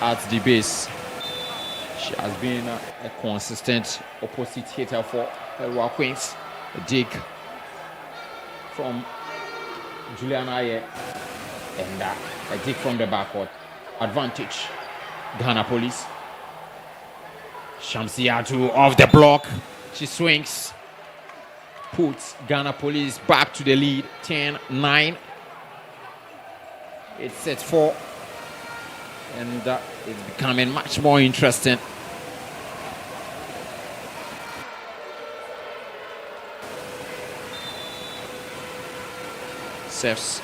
Speaker 4: at the base. She has been a consistent opposite hitter for El-Wak Queens. A dig from Juliana Aye and a dig from the backward. Advantage. Ghana Police. Shamsiatu off the block. She swings. Puts Ghana Police back to the lead. 10-9. It's set 4. And it's becoming much more interesting. Serves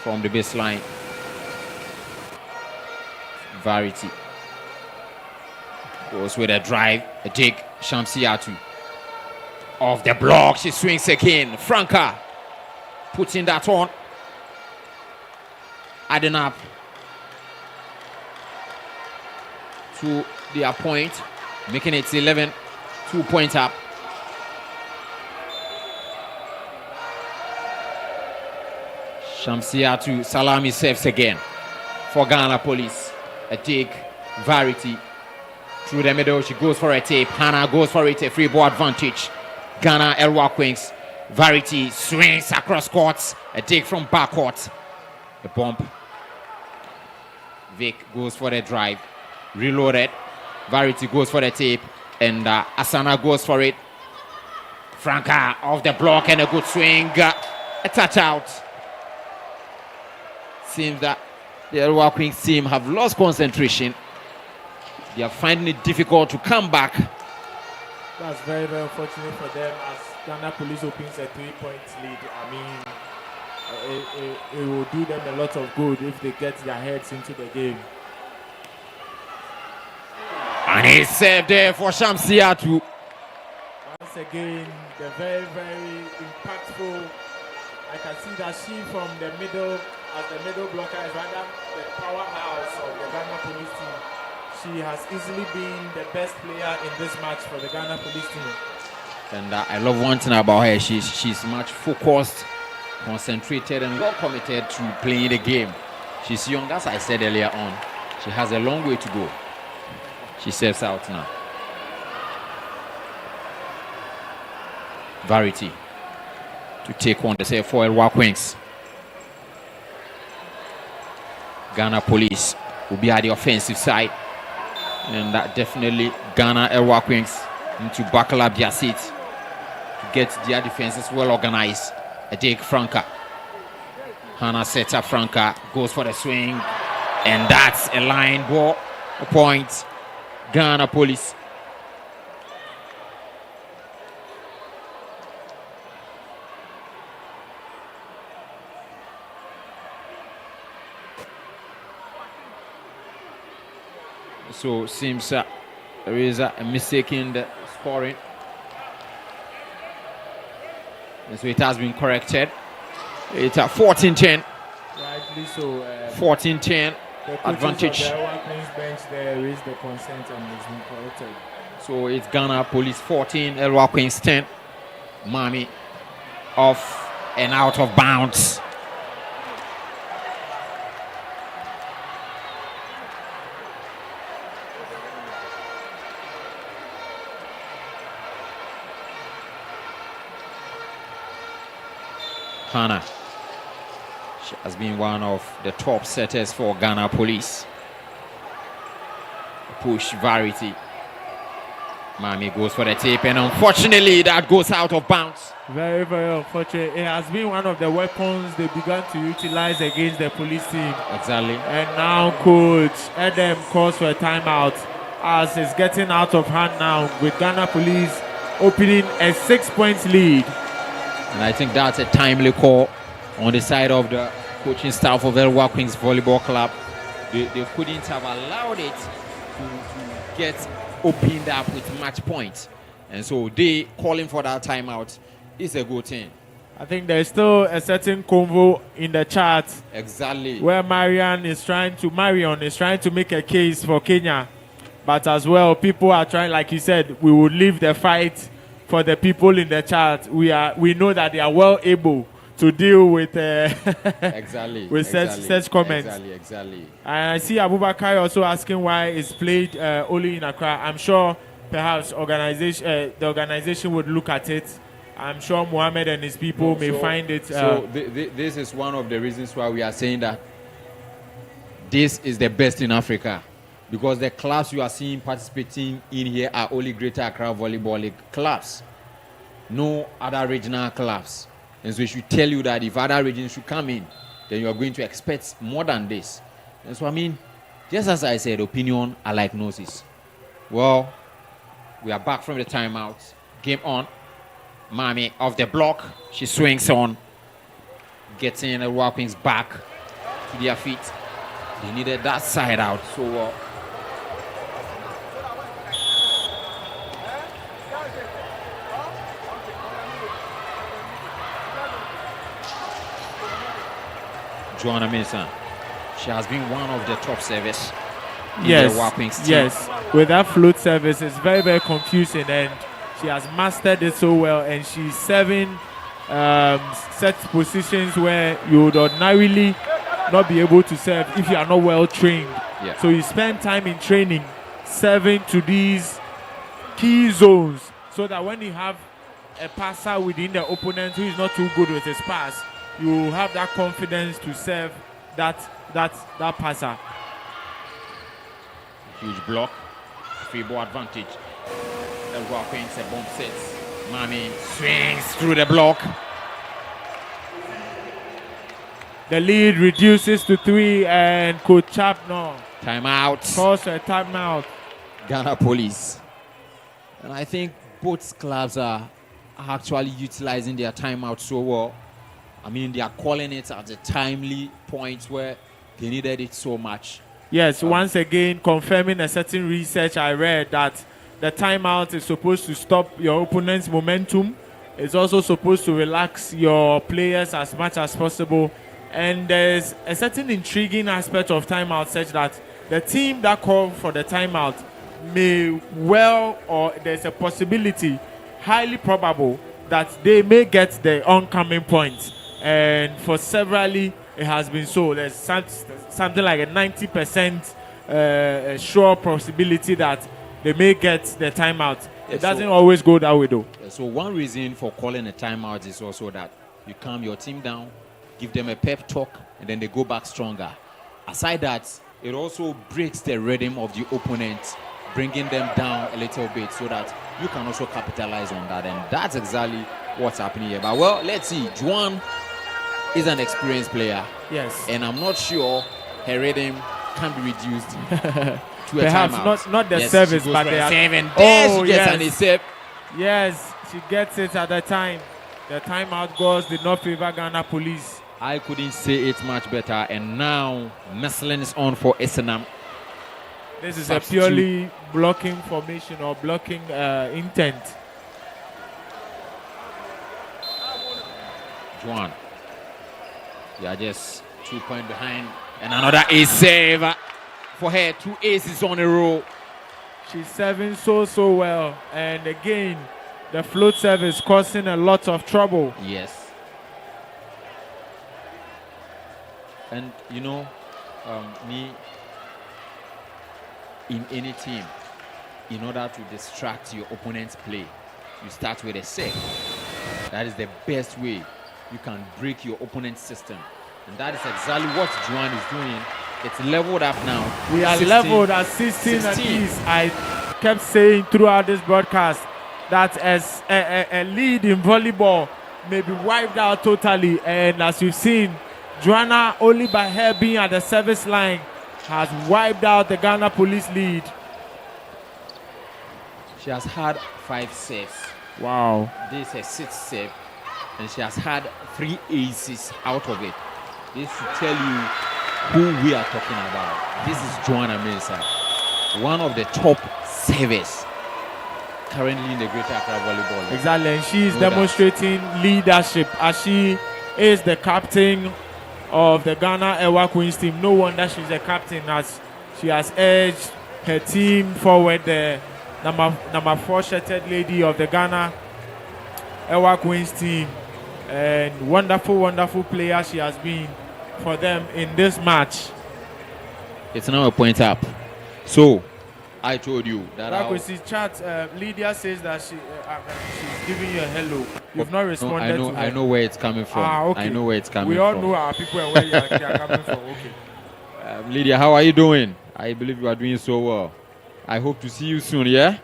Speaker 4: from the baseline. Varity goes with a drive, a dig. Shamsiatu off the block. She swings again. Franca putting that on. Adding up.
Speaker 5: to their point, making it 11, 2 points up. Shamsiatu Salami serves again for Ghana Police. A take, Varity through the middle. She goes for a tape. Hannah goes for it, a free ball advantage. Ghana El-Wak wings. Varity swings across courts. A take from backcourt. A bump. Vic goes for the drive. Reloaded. Varity goes for the tape. And Asana goes for it. Franca off the block and a good swing. A touch out. Seems that the El-Wak Wings team have lost concentration. They are finding it difficult to come back.
Speaker 3: That's very, very unfortunate for them as Ghana Police opens a 3-point lead. I mean, it will do them a lot of good if they get their heads into the game.
Speaker 5: And he saved there for Shamsiatu.
Speaker 3: Once again, the very, very impactful. I can see that she from the middle, as the middle blocker is rather the powerhouse of the Ghana Police team. She has easily been the best player in this match for the Ghana Police team.
Speaker 5: And I love one thing about her. She's much focused, concentrated, and well committed to playing the game. She's young, as I said earlier on. She has a long way to go. She serves out now. Varity to take on the serve for El-Wak Wings. Ghana Police will be at the offensive side. And that definitely Ghana El-Wak Wings need to buckle up their seats to get their defenses well organized. A take Franca. Hannah sets up Franca, goes for the swing. And that's a line ball. A point. Ghana Police. So seems there is a mistake in the scoring. And so it has been corrected. It's a 14-10.
Speaker 3: Rightly so.
Speaker 5: 14-10 advantage.
Speaker 3: The El-Wak Wings bench there is the consent and it's been corrected.
Speaker 5: So it's Ghana Police 14, El-Wak Wings 10. Mami off and out of bounds. Hannah. She has been one of the top setters for Ghana Police. Push Varity. Mami goes for the tape and unfortunately that goes out of bounds.
Speaker 3: Very, very unfortunate. It has been one of the weapons they began to utilize against the police team.
Speaker 5: Exactly.
Speaker 3: And now Coach Edem calls for a timeout as it's getting out of hand now with Ghana Police opening a 6-point lead.
Speaker 5: And I think that's a timely call on the side of the coaching staff of El-Wak Wings Volleyball Club. They couldn't have allowed it to get opened up with match points. And so they calling for that timeout is a good thing.
Speaker 3: I think there's still a certain convo in the chat.
Speaker 5: Exactly.
Speaker 3: Where Marion is trying to make a case for Kenya. But as well, people are trying, like you said, we would leave the fight for the people in the chat. We know that they are well able to deal with such comments.
Speaker 5: Exactly.
Speaker 3: And I see Abubakar also asking why it's played only in Accra. I'm sure perhaps the organization would look at it. I'm sure Mohammed and his people may find it.
Speaker 5: This is one of the reasons why we are saying that this is the best in Africa. Because the clubs you are seeing participating in here are only Greater Accra Volleyball League clubs. No other regional clubs. And so it should tell you that if other regions should come in, then you are going to expect more than this. And so, I mean, just as I said, opinion are like noses. Well, we are back from the timeout. Game on. Mami off the block. She swings on. Getting the El-Wak Wings back to their feet. They needed that side out. So, Joanna Mason. She has been one of the top servers in
Speaker 3: Yes,
Speaker 5: the El-Wak team.
Speaker 3: yes. With that float service, it's very, very confusing, and she has mastered it so well. And she's serving set positions where you would ordinarily not be able to serve if you are not well trained.
Speaker 5: Yeah.
Speaker 3: So you spend time in training serving to these key zones, so that when you have a passer within the opponent who is not too good with his pass, you have that confidence to serve that passer.
Speaker 5: Huge block. Free ball advantage. El-Wak wins a bomb set. Mami swings through the block.
Speaker 3: The lead reduces to 3, and Coach Chapno
Speaker 5: Timeout.
Speaker 3: calls for a timeout.
Speaker 5: Ghana Police. And I think both clubs are actually utilizing their timeout so well. I mean, they are calling it at a timely point where they needed it so much.
Speaker 3: Yes, once again, confirming a certain research I read that the timeout is supposed to stop your opponent's momentum. It's also supposed to relax your players as much as possible. And there's a certain intriguing aspect of timeout such that the team that called for the timeout may well, or there's a possibility, highly probable, that they may get the oncoming point. And for severally, it has been so. There's something like a 90% sure possibility that they may get the timeout. It doesn't always go that way, though.
Speaker 5: So one reason for calling a timeout is also that you calm your team down, give them a pep talk, and then they go back stronger. Aside that, it also breaks the rhythm of the opponent, bringing them down a little bit so that you can also capitalize on that. And that's exactly what's happening here. But, well, let's see. GHOne is an experienced player.
Speaker 3: Yes.
Speaker 5: And I'm not sure her rhythm can be reduced to
Speaker 3: perhaps
Speaker 5: a timeout.
Speaker 3: not the
Speaker 5: Yes,
Speaker 3: service,
Speaker 5: she goes
Speaker 3: but
Speaker 5: for
Speaker 3: the
Speaker 5: a save, and there she gets an assist.
Speaker 3: Yes, she gets it at the time. The timeout goals did not favor Ghana Police.
Speaker 5: I couldn't say it much better. And now Meslin is on for Isenam.
Speaker 3: This is
Speaker 5: Substitute.
Speaker 3: a purely blocking formation or blocking intent.
Speaker 5: GHOne. They are just 2 points behind. And another ace save for her. 2 aces on a row.
Speaker 3: She's serving so well. And again, the float service causing a lot of trouble.
Speaker 5: Yes. And you know, me, in any team, in order to distract your opponent's play, you start with a set. That is the best way you can break your opponent's system. And that is exactly what GHOne is doing. It's leveled up now.
Speaker 3: We are
Speaker 5: 16,
Speaker 3: leveled at 16 apiece. I kept saying throughout this broadcast that as a lead in volleyball may be wiped out totally. And as you've seen, GHOne, only by her being at the service line, has wiped out the Ghana Police lead.
Speaker 5: She has had 5 saves.
Speaker 3: Wow.
Speaker 5: This is her 6th save. And she has had 3 aces out of it. This should tell you who we are talking about. This is GHOne Mensah, one of the top savers currently in the Greater Accra Volleyball League.
Speaker 3: Exactly, and she is
Speaker 5: No
Speaker 3: demonstrating leadership as she is the captain of the Ghana El-Wak Queens team. No wonder she's the captain, as she has urged her team forward. The number 4 shirted lady of the Ghana El-Wak Queens team, and wonderful player she has been for them in this match.
Speaker 5: It's now a point up. So, I told you that
Speaker 3: chat, Lydia says that she's giving you a hello. You've not responded to her.
Speaker 5: I know where it's coming from.
Speaker 3: Okay.
Speaker 5: I know where it's coming from.
Speaker 3: We all know our people and where they are coming from. Okay.
Speaker 5: Lydia, how are you doing? I believe you are doing so well. I hope to see you soon, yeah?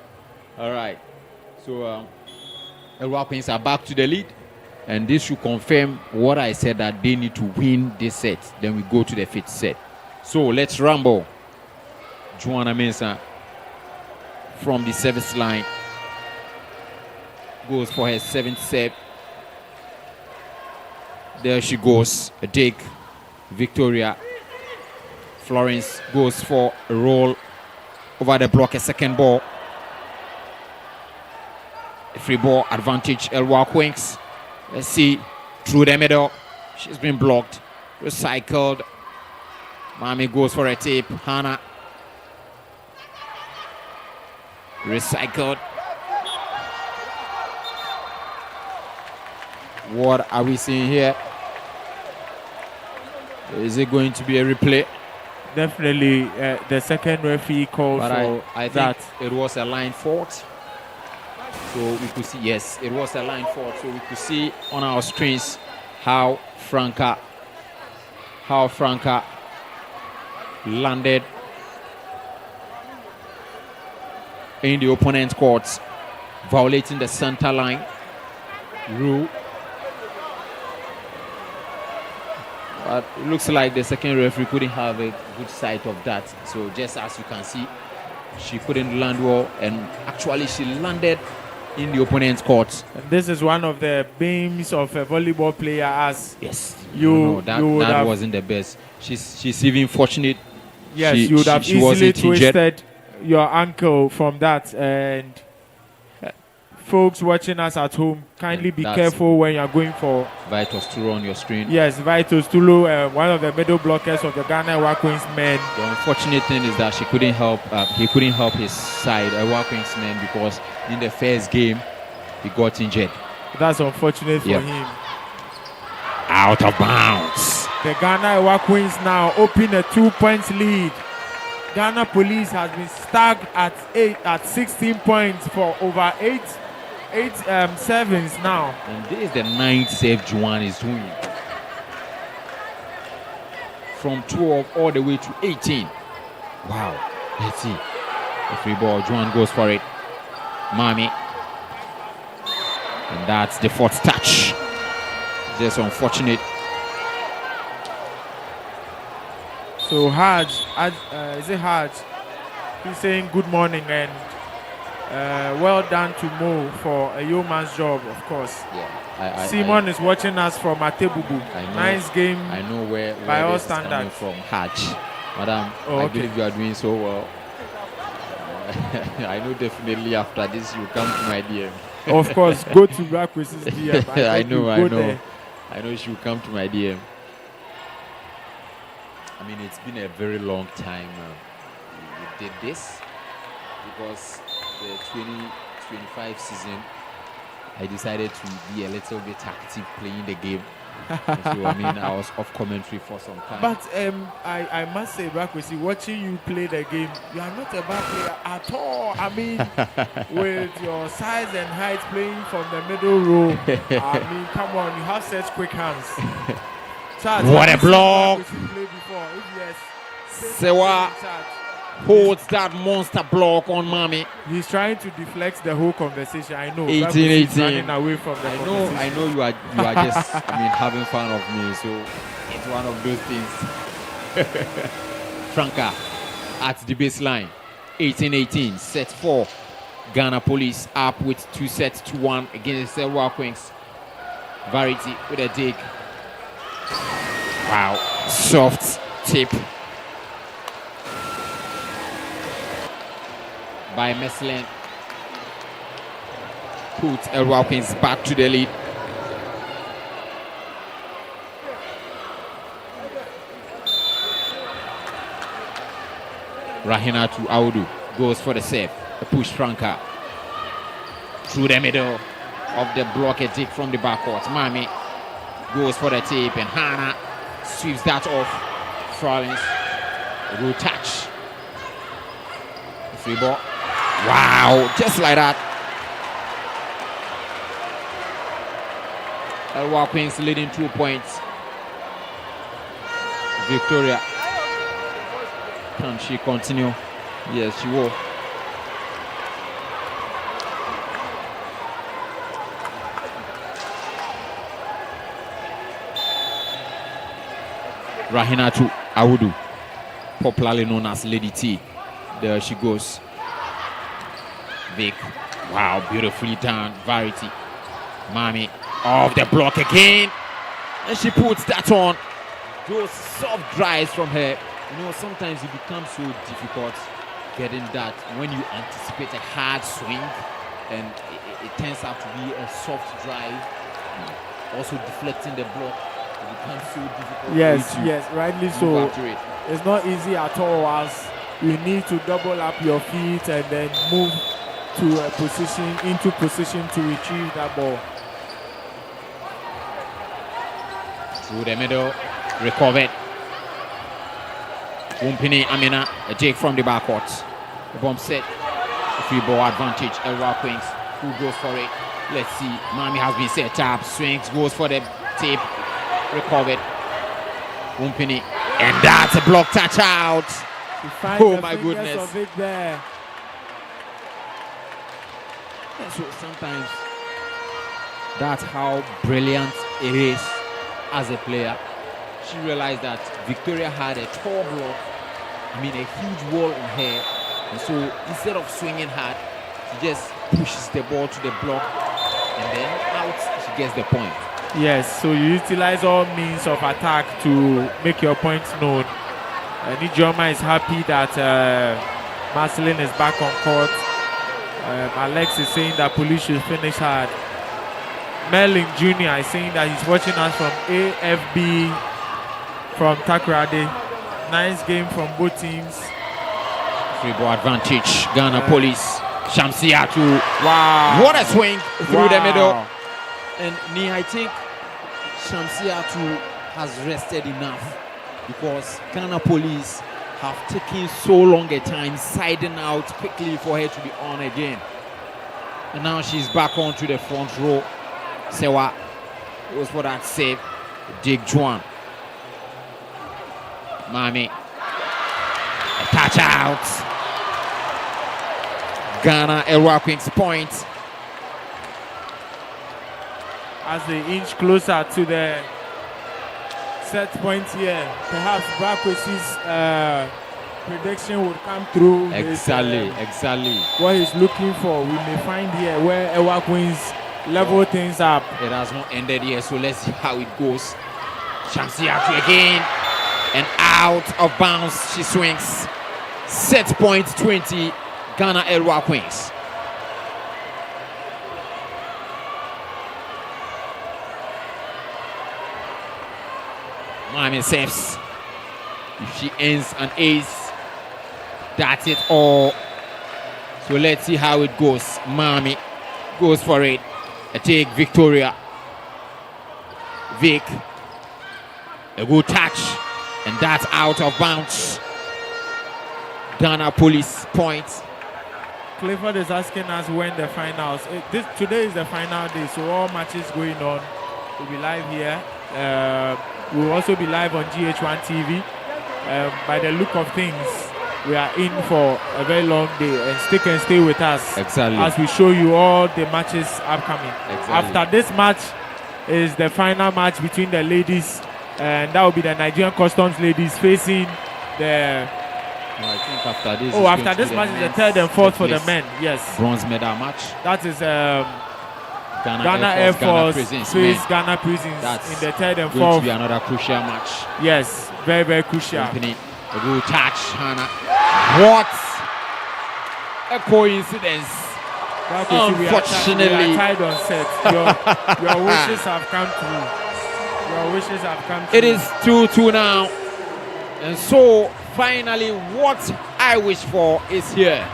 Speaker 5: All right. So, El-Wak Queens are back to the lead. And this should confirm what I said, that they need to win this set. Then we go to the 5th set. So, let's rumble. GHOne Mensah from the service line goes for her 7th set. There she goes. A dig. Victoria. Florence goes for a roll over the block. A second ball. A free ball advantage. El-Wak Queens. Let's see. Through the middle. She's been blocked. Recycled. Mami goes for a tip. Hannah Recycled. What are we seeing here? Is it going to be a replay?
Speaker 3: Definitely, the second referee called
Speaker 5: But
Speaker 3: for
Speaker 5: I think
Speaker 3: that.
Speaker 5: it was a line fault. So we could see, yes, it was a line fault. So we could see on our screens how Franca landed in the opponent's court, violating the center line rule. But it looks like the second referee couldn't have a good sight of that. So just as you can see, she couldn't land well, and actually she landed in the opponent's court.
Speaker 3: And this is one of the beams of a volleyball player, as
Speaker 5: Yes,
Speaker 3: that
Speaker 5: wasn't the best. She's even fortunate.
Speaker 3: Yes, you would have
Speaker 5: she
Speaker 3: easily
Speaker 5: wasn't injured.
Speaker 3: twisted your ankle from that. And folks watching us at home, kindly be careful when you are going for
Speaker 5: Vitus Turo on your screen.
Speaker 3: Yes, Vitus Tulu, one of the middle blockers of the Ghana El-Wak men.
Speaker 5: The unfortunate thing is that he couldn't help his side, El-Wak men, because in the first game he got injured.
Speaker 3: That's unfortunate for him.
Speaker 5: Out of bounds.
Speaker 3: The Ghana El-Wak now open a 2-point lead. Ghana Police has been stuck at 16 points for over eight serves now.
Speaker 5: And this is the 9th save GHOne is doing. From 12 all the way to 18. Wow. Let's see. The free ball. GHOne goes for it. Mami. And that's the 4th touch. Just unfortunate.
Speaker 3: So Haj, is it Haj? He's saying good morning and well done to Mo for a yeoman's job, of course.
Speaker 5: Yeah.
Speaker 3: Simon is watching us from Atebubu. Nice game.
Speaker 5: I know where
Speaker 3: by all
Speaker 5: this is coming
Speaker 3: standards.
Speaker 5: from. Haj. Madam, I believe you are doing so well. I know definitely after this you come to my DM.
Speaker 3: Of course, go to Rakwesi's DM.
Speaker 5: I know.
Speaker 3: There.
Speaker 5: I know she will come to my DM. I mean, it's been a very long time we did this, because the 2025 season, I decided to be a little bit active playing the game. So, I mean, I was off commentary for some time.
Speaker 3: But I must say, Rakwesi, watching you play the game, you are not a bad player at all. I mean, with your size and height playing from the middle row, I mean, come on, you have such quick hands.
Speaker 5: What a block! Sewa holds that monster block on Mami.
Speaker 3: He's trying to deflect the whole conversation. I know.
Speaker 5: 18-18.
Speaker 3: Running away from the conversation.
Speaker 5: I know you are just having fun of me. So it's one of those things. Franca at the baseline. 18-18. Set 4. Ghana Police up with 2 sets to 1 against the El-Wak Wings. Variety with a dig. Wow. Soft tip by Meslin. Puts El-Wak back to the lead. Rahina to Audu goes for the save. A push Franca through the middle of the block, a dig from the backcourt. Mami goes for the tip, and Hannah sweeps that off. Frolins, good touch. Free ball. Wow, just like that. El-Wak leading 2 points. Victoria, can she continue? Yes, she will. Rahina to Audu, popularly known as Lady T. There she goes. Vic. Wow, beautifully done. Variety. Mami off the block again. And she puts that on. Those soft drives from her. You know, sometimes it becomes so difficult getting that when you anticipate a hard swing and it turns out to be a soft drive. Also deflecting the block. It becomes so difficult.
Speaker 3: Yes, rightly so. It's not easy at all, as you need to double up your feet and then move to a position, into position to retrieve that ball.
Speaker 5: Through the middle, recovered. Wumpini Amina, a take from the backcourt. The bomb set, a free ball advantage. El-Wak Queens, who goes for it? Let's see. Mami has been set up. Swings, goes for the tape. Recovered. Wumpini, and that's a block touch out. Oh my goodness!
Speaker 3: Of it there.
Speaker 5: Yeah, so sometimes that's how brilliant it is as a player. She realized that Victoria had a tall block, I mean a huge wall on her, and so instead of swinging hard, she just pushes the ball to the block, and then out she gets the point.
Speaker 3: Yes, so you utilize all means of attack to make your points known. GHOne is happy that Marceline is back on court. Alex is saying that police should finish hard. Merlin Jr. is saying that he's watching us from AFB from Takoradi. Nice game from both teams.
Speaker 5: Free ball advantage. Ghana Police. Shamsiatu.
Speaker 3: Wow.
Speaker 5: What a swing through the middle. And I think Shamsiatu has rested enough because Ghana Police have taken so long a time siding out quickly for her to be on again. And now she's back onto the front row. Sewa was for that save. GHOne. Mami. A touch out. Ghana El-Wak Queens point.
Speaker 3: As they inch closer to the set point here, perhaps Brakwesi's prediction would come through.
Speaker 5: Exactly.
Speaker 3: What he's looking for, we may find here where El-Wak Queens level things up.
Speaker 5: It has not ended yet, so let's see how it goes. Shamsiatu again, and out of bounds she swings. Set point 20, Ghana El-Wak Queens. Mami saves. If she ends an ace, that's it all. So let's see how it goes. Mami goes for it. I take Victoria. Vic. A good touch. And that's out of bounds. Ghana Police points.
Speaker 3: Clifford is asking us when the finals. Today is the final day, so all matches going on. We'll be live here. We'll also be live on GHOne TV. By the look of things, we are in for a very long day, and stick and stay with us as we show you all the matches upcoming. After this match is the final match between the ladies, and that will be the Nigerian Customs ladies facing the.
Speaker 5: No, I think after this.
Speaker 3: After this match is the third and fourth for the men. Yes.
Speaker 5: Bronze medal match.
Speaker 3: That is Ghana Air Force face Ghana Prisons in the third and fourth.
Speaker 5: Going to be another crucial match.
Speaker 3: Yes, very, very crucial.
Speaker 5: A good touch, Hannah. What a coincidence. Unfortunately,
Speaker 3: we are tied on set. Your wishes have come true. Your wishes have come true.
Speaker 5: It is 2-2 now. And so, finally, what I wish for is here.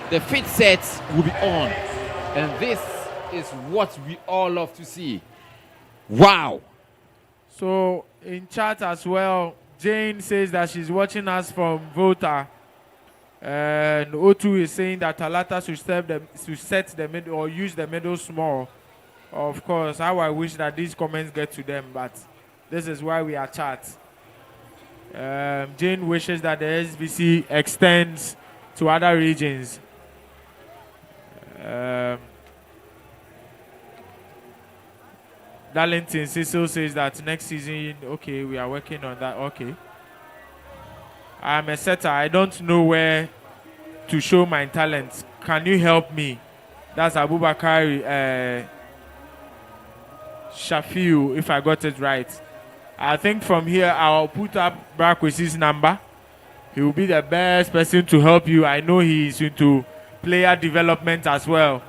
Speaker 5: The fifth set will be on. And this is what we all love to see. Wow.
Speaker 3: So, in chat as well, Jane says that she's watching us from Volta. And O2 is saying that Talata should set the middle or use the middle small. Of course, how I wish that these comments get to them, but this is why we are chat. Jane wishes that the SVC extends to other regions. Darlington Cecil says that next season, okay, we are working on that. Okay. I'm a setter. I don't know where to show my talents. Can you help me? That's Abubakar Shafiu, if I got it right. I think from here, I'll put up Brakwesi's number. He will be the best person to help you. I know he's into player development as well.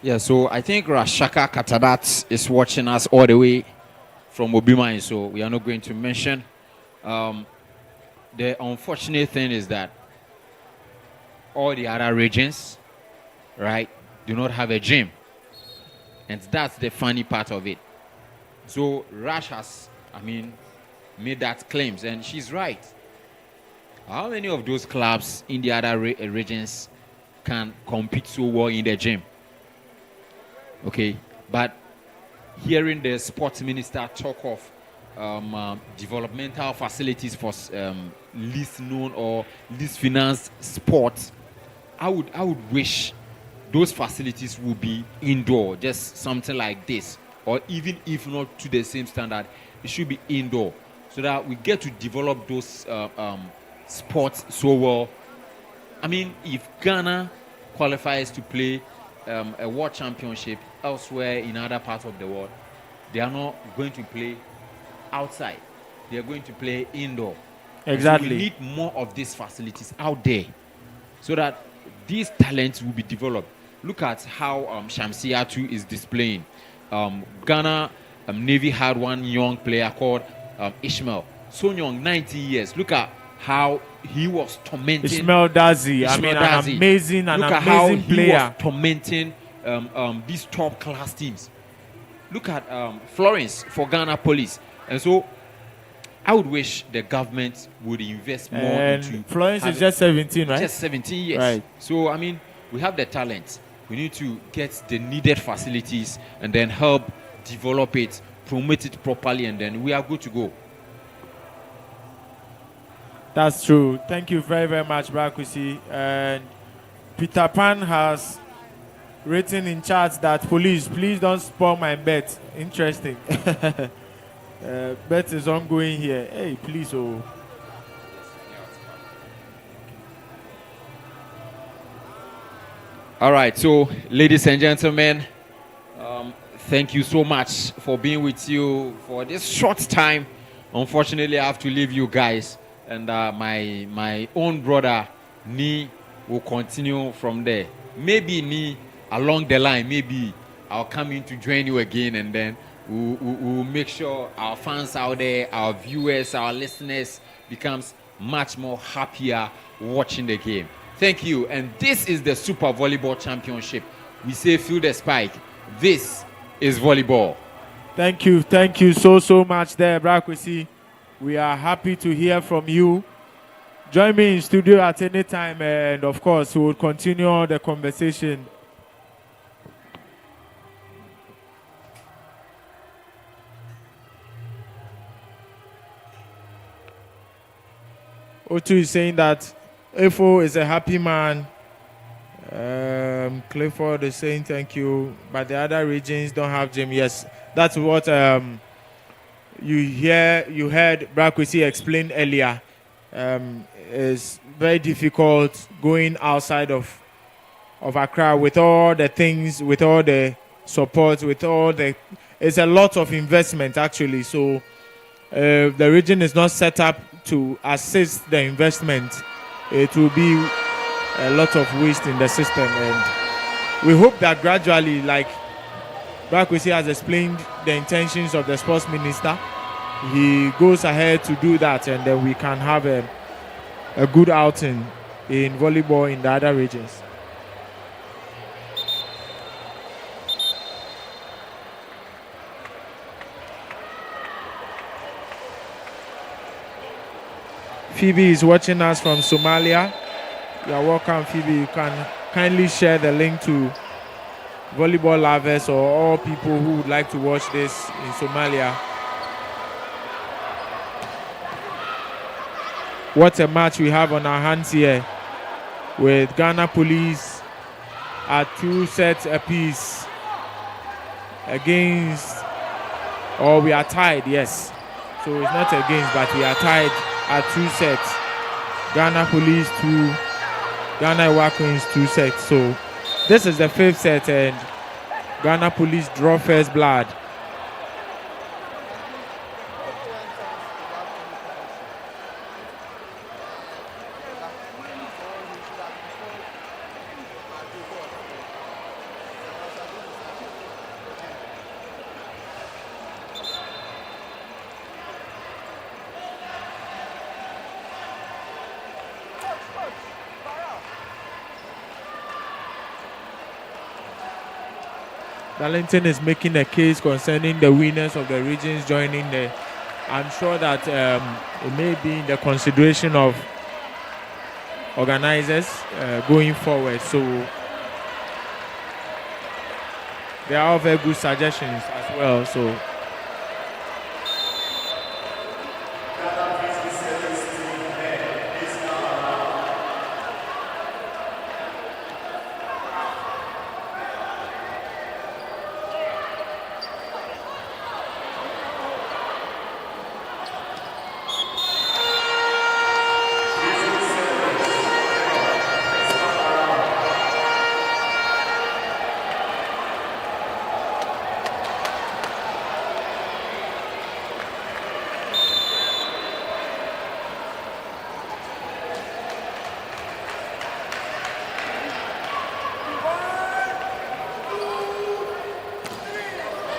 Speaker 5: Yeah, so I think Rashaka Katadat is watching us all the way from Borteyman, so we are not going to mention. The unfortunate thing is that all the other regions, right, do not have a gym. And that's the funny part of it. So Rash has, made that claims, and she's right. How many of those clubs in the other regions can compete so well in the gym? Okay, but hearing the sports minister talk of developmental facilities for least known or least financed sports, I would wish those facilities would be indoor, just something like this, or even if not to the same standard, it should be indoor, so that we get to develop those sports so well. If Ghana qualifies to play a world championship elsewhere in other parts of the world, they are not going to play outside. They are going to play indoor.
Speaker 3: Exactly.
Speaker 5: So we need more of these facilities out there so that these talents will be developed. Look at how Shamsia too is displaying. Ghana Navy had one young player called Ishmael. So young, 90 years. Look at how he was tormenting
Speaker 3: Ishmael Dazi.
Speaker 5: Dazi.
Speaker 3: An amazing
Speaker 5: Look at how
Speaker 3: player.
Speaker 5: He was tormenting these top class teams. Look at Florence for Ghana Police. And so I would wish the government would invest more into
Speaker 3: Florence is just 17, right?
Speaker 5: Just 17 years.
Speaker 3: Right.
Speaker 5: So we have the talent. We need to get the needed facilities and then help develop it, promote it properly, and then we are good to go.
Speaker 3: That's true. Thank you very, very much, Brakwisi. And Peter Pan has written in chats that please don't spoil my bet. Interesting. Bet is ongoing here. Hey, please, oh.
Speaker 5: All right, so ladies and gentlemen, thank you so much for being with you for this short time. Unfortunately, I have to leave you guys, and my own brother Ni will continue from there. Maybe Ni along the line, maybe I'll come in to join you again, and then we'll make sure our fans out there, our viewers, our listeners becomes much more happier watching the game. Thank you. And this is the Super Volleyball Championship. We say feel the spike. This is volleyball.
Speaker 3: Thank you so much there, Brakwisi. We are happy to hear from you. Join me in studio at any time, and of course we will continue the conversation. Otu is saying that Efo is a happy man. Clifford is saying thank you, but the other regions don't have gym. Yes, that's what you heard Brakwisi explain earlier. It's very difficult going outside of Accra with all the things, with all the support, it's a lot of investment actually. So the region is not set up to assist the investment. It will be a lot of waste in the system, and we hope that gradually, like Brakwisi has explained the intentions of the sports minister, he goes ahead to do that, and then we can have a good outing in volleyball in the other regions. Phoebe is watching us from Somalia. You are welcome, Phoebe. You can kindly share the link to volleyball lovers or all people who would like to watch this in Somalia. What a match we have on our hands here, with Ghana Police at 2 sets apiece against, or we are tied, yes. So it's not against, but we are tied at 2 sets. Ghana Police 2, Ghana El-Wak 2 sets. So this is the 5th set, and Ghana Police draw first blood. Darlington is making a case concerning the winners of the regions joining the. I'm sure that it may be in the consideration of organizers going forward. So there are very good suggestions as well. So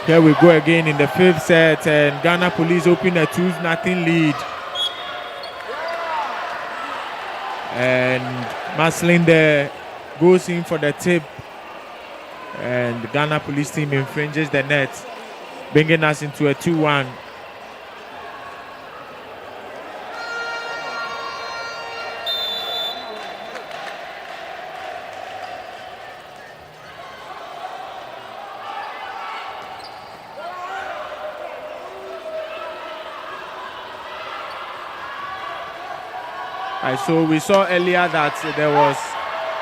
Speaker 3: here we go again in the 5th set, and Ghana Police open a 2-0 lead. And Maslin there goes in for the tip, and the Ghana Police team infringes the net, bringing us into a 2-1. So we saw earlier that there was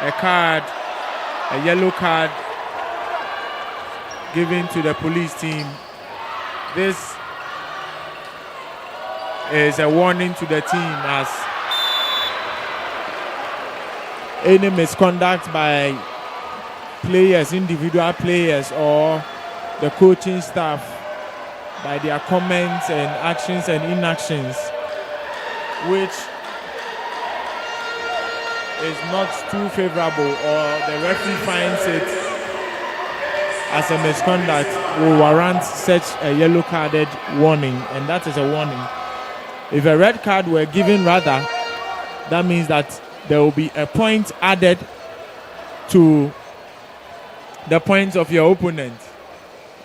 Speaker 3: a yellow card given to the police team. This is a warning to the team as any misconduct by players, individual players, or the coaching staff by their comments and actions and inactions, which is not too favorable, or the referee finds it as a misconduct, will warrant such a yellow carded warning, and that is a warning. If a red card were given rather, that means that there will be a point added to the points of your opponent,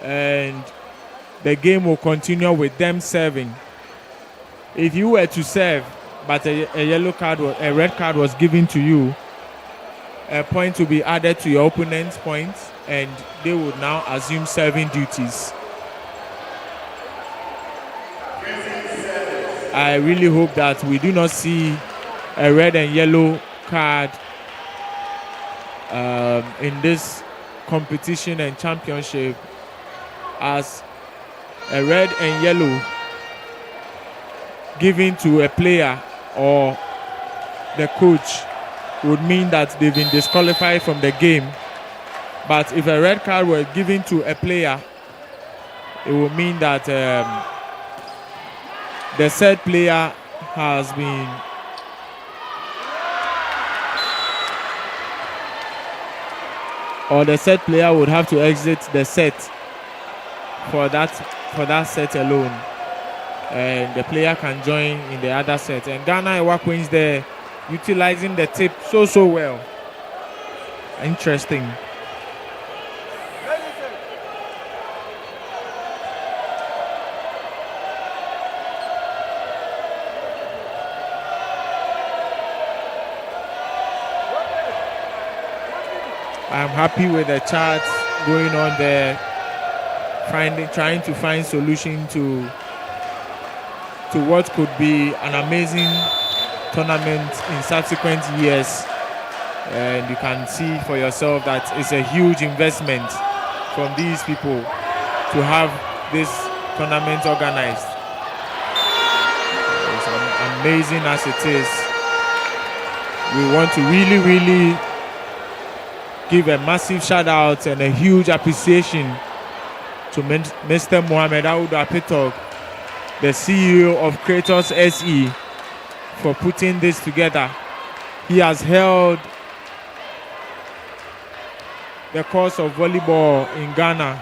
Speaker 3: and the game will continue with them serving. If you were to serve but a yellow card or a red card was given to you, a point will be added to your opponent's points, and they would now assume serving duties. I really hope that we do not see a red and yellow card in this competition and championship, as a red and yellow given to a player or the coach would mean that they've been disqualified from the game. But if a red card were given to a player, it would mean that the said player has been or the said player would have to exit the set for that set alone, and the player can join in the other set. And Ghana El-Wak wins there, utilizing the tip so well. Interesting. I'm happy with the charts going on there, trying to find solution to what could be an amazing tournament in subsequent years. And you can see for yourself that it's a huge investment from these people to have this tournament organized. It's amazing as it is. We want to really give a massive shout out and a huge appreciation to Mr. Mohamed Audu Apitok, the CEO of Kratos SE, for putting this together. He has held the course of volleyball in Ghana,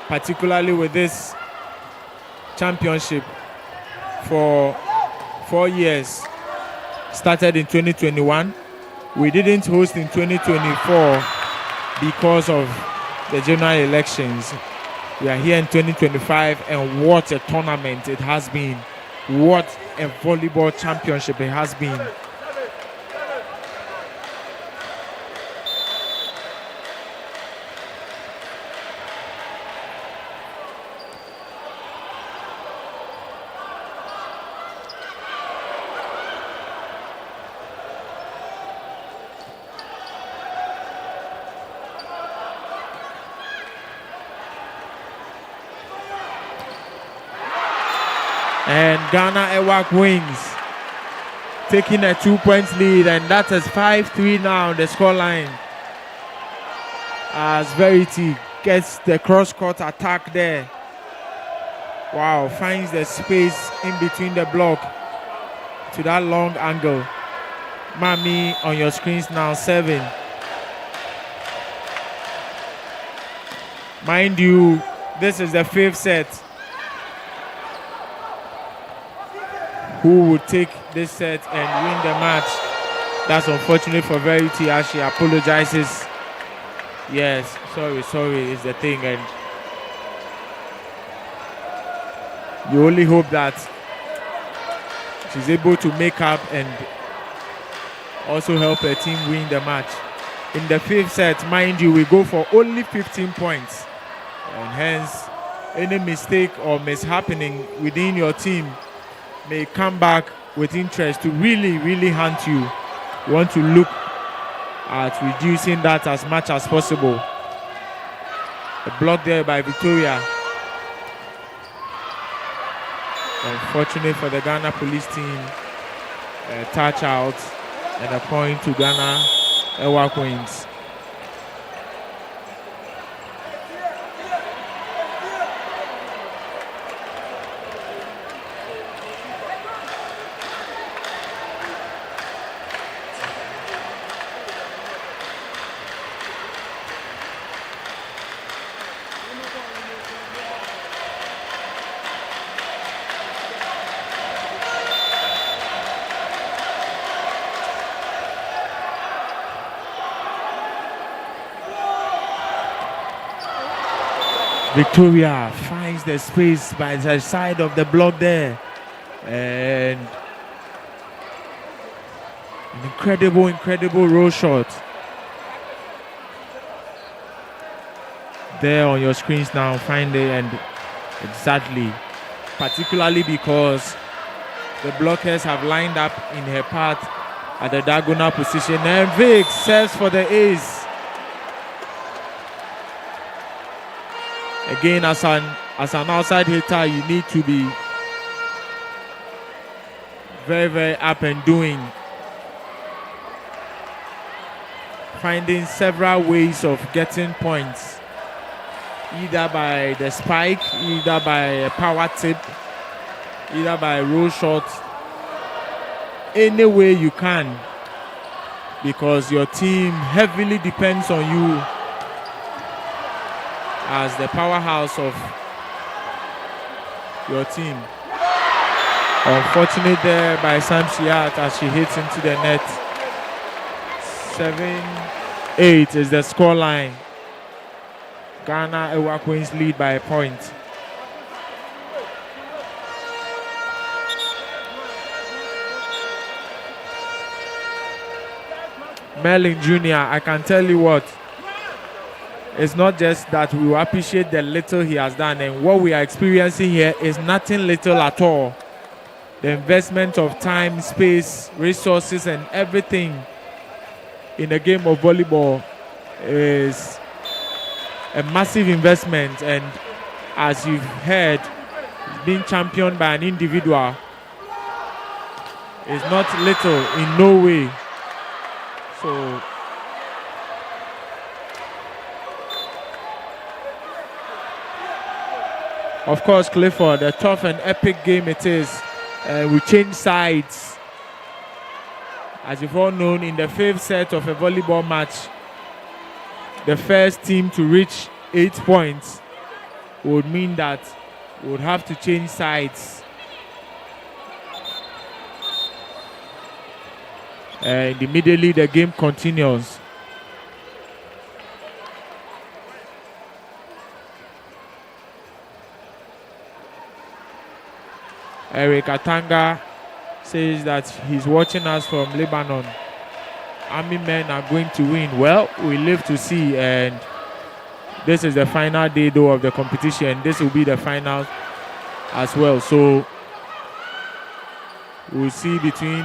Speaker 3: particularly with this championship, for 4 years. Started in 2021. We didn't host in 2024 because of the general elections. We are here in 2025, and what a tournament it has been. What a volleyball championship it has been. And Ghana El-Wak wins, taking a 2-point lead, and that is 5-3 now, the scoreline. As Verity gets the cross-court attack there. Wow, finds the space in between the block to that long angle. Mami on your screens now, 7. Mind you, this is the 5th set. Who would take this set and win the match? That's unfortunate for Verity as she apologizes. Yes, sorry is the thing, and you only hope that she's able to make up and also help her team win the match. In the 5th set, mind you, we go for only 15 points, and hence any mistake or mishappening within your team may come back with interest to really hunt you. You want to look at reducing that as much as possible. A block there by Victoria. Unfortunate for the Ghana police team. A touch out and a point to Ghana El-Wak wins. Victoria finds the space by the side of the block there, and an incredible roll shot there on your screens now. Find it, and exactly, particularly because the blockers have lined up in her path at the diagonal position, and Vic serves for the ace. Again, as an outside hitter, you need to be very up and doing, finding several ways of getting points, either by the spike, either by a power tip, either by a roll shot, any way you can, because your team heavily depends on you as the powerhouse of your team. Unfortunate there by Sam Shiat as she hits into the net. 7-8 is the scoreline. Ghana El-Wak wins lead by a point. Merlin Jr., I can tell you what, it's not just that we will appreciate the little he has done, and what we are experiencing here is nothing little at all. The investment of time, space, resources, and everything in a game of volleyball is a massive investment, and as you've heard, being championed by an individual is not little in no way. So of course, Clifford, a tough and epic game it is. We change sides. As you've all known, in the 5th set of a volleyball match, the first team to reach 8 points would mean that we would have to change sides. And immediately the game continues. Eric Atanga says that he's watching us from Lebanon. Army men are going to win. Well, we live to see, and this is the final day though of the competition. This will be the final as well. So we'll see between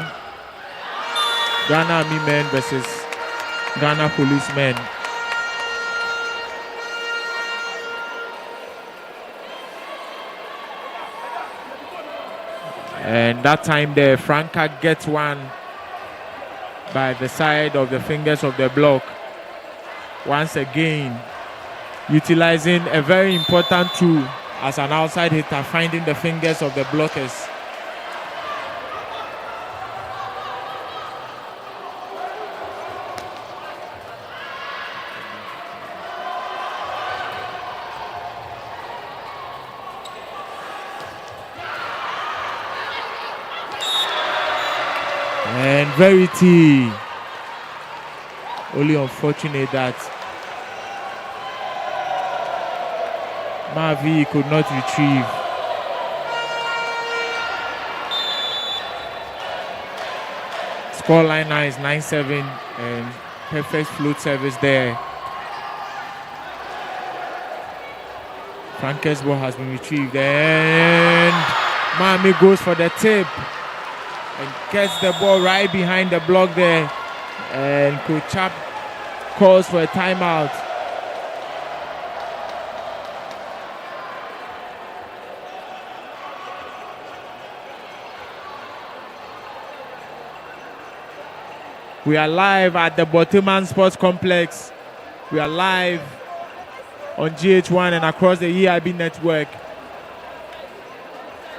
Speaker 3: Ghana Army men versus Ghana policemen. And that time there, Franca gets one by the side of the fingers of the block. Once again, utilizing a very important tool as an outside hitter, finding the fingers of the blockers. And Verity, only unfortunate that Mavi could not retrieve. Scoreline now is 9-7 and perfect float service there. Franca's ball has been retrieved and Mami goes for the tip and gets the ball right behind the block there, and Coach Chap calls for a timeout. We are live at the Borteyman Sports Complex. We are live on GHOne and across the EIB network.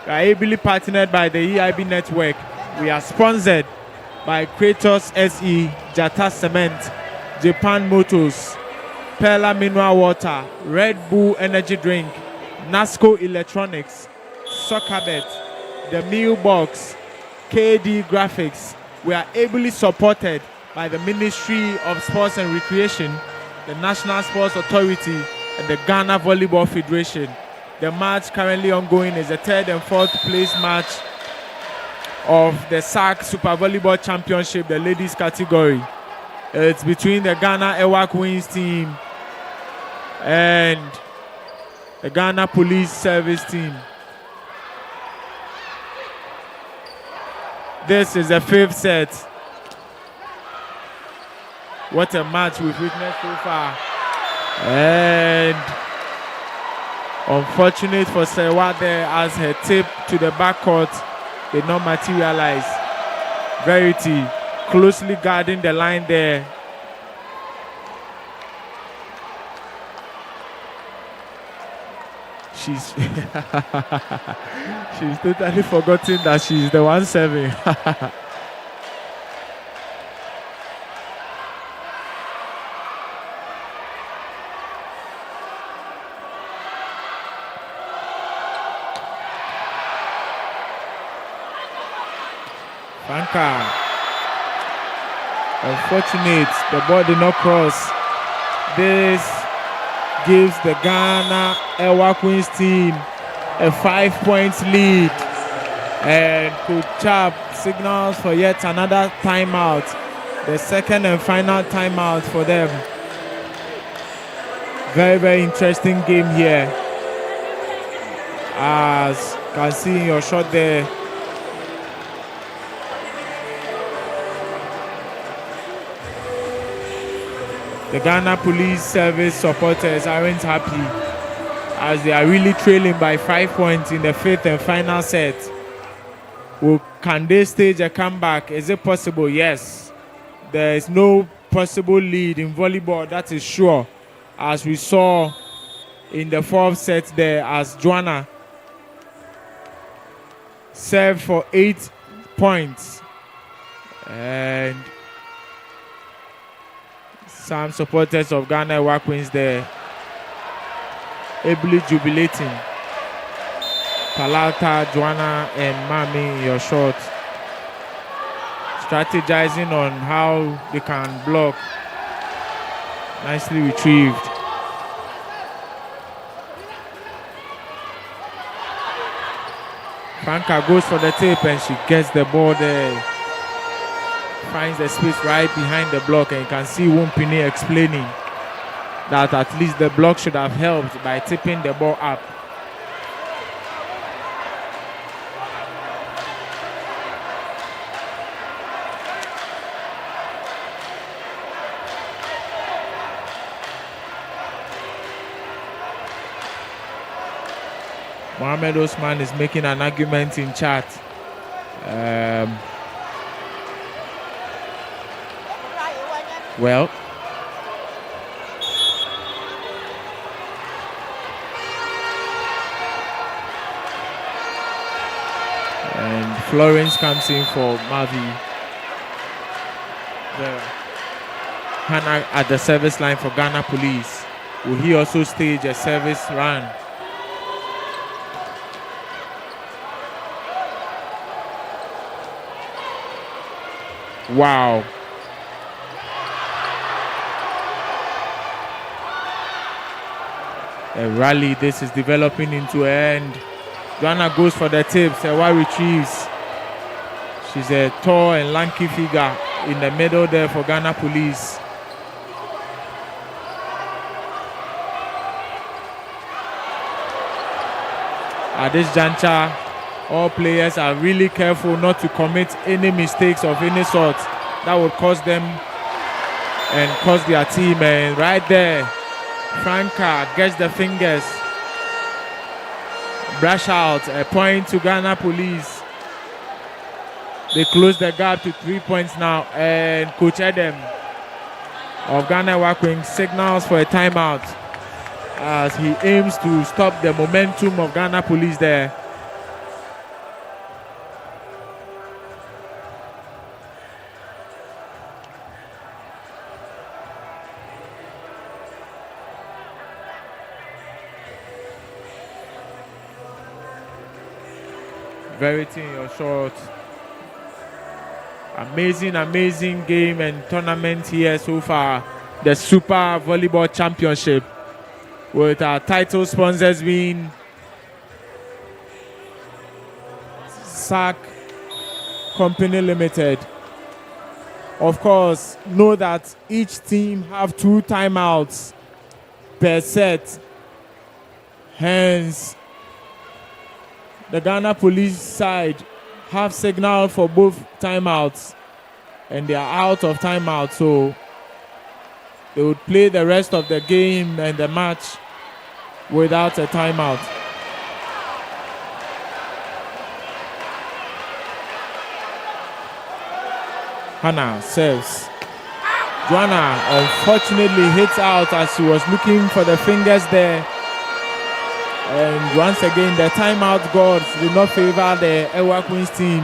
Speaker 3: We are ably partnered by the EIB network. We are sponsored by Kratos SE, Jata Cement, Japan Motors, Perla Mineral Water, Red Bull Energy Drink, Nasco Electronics, Soccerbet, The Meal Box, KD Graphics. We are ably supported by the Ministry of Sports and Recreation, the National Sports Authority, and the Ghana Volleyball Federation. The match currently ongoing is the third and fourth place match of the SAC Super Volleyball Championship, the ladies category. It's between the Ghana El-Wak Wings team and the Ghana Police Service team. This is the fifth set. What a match we've witnessed so far. And unfortunate for Sewa there, as her tip to the backcourt did not materialize. Verity closely guarding the line there. She's she's totally forgotten that she's the one serving. Franca, unfortunate, the ball did not cross. This gives the Ghana El-Wak Wings team a 5-point lead, and Coach Chap signals for yet another timeout, the second and final timeout for them. Very, very interesting game here, as you can see in your shot there. The Ghana Police Service supporters aren't happy, as they are really trailing by 5 points in the fifth and final set. Can they stage a comeback? Is it possible? Yes. There is no possible lead in volleyball, that is sure, as we saw in the fourth set there, as GHOne served for 8 points. And some supporters of Ghana El-Wak Wings there ably jubilating. Talata, GHOne, and Mami in your shot, strategizing on how they can block. Nicely retrieved. Franca goes for the tip and she gets the ball there. Finds the space right behind the block, and you can see Wumpini explaining that at least the block should have helped by tipping the ball up. Mohamed Osman is making an argument in chat. Well, and Florence comes in for Mavi. Hannah at the service line for Ghana Police. Will he also stage a service run? Wow. A rally this is developing into an end. Joanna goes for the tip. Sewa retrieves. She's a tall and lanky figure in the middle there for Ghana Police. At this juncture, all players are really careful not to commit any mistakes of any sort that would cost them and cost their team. And right there, Franca gets the fingers. Brush out, a point to Ghana Police. They close the gap to 3 points now, and Coach Edem of Ghana El-Wak Wings signals for a timeout as he aims to stop the momentum of Ghana Police there. Verity in your short. Amazing game and tournament here so far. The Super Volleyball Championship, with our title sponsors being SAC Company Limited. Of course, know that each team have 2 timeouts per set. Hence, the Ghana Police side have signal for both timeouts, and they are out of timeout, so they would play the rest of the game and the match without a timeout. Hannah serves. Joanna unfortunately hits out as she was looking for the fingers there. And once again, the timeout gods did not favor the El-Wak Wings team.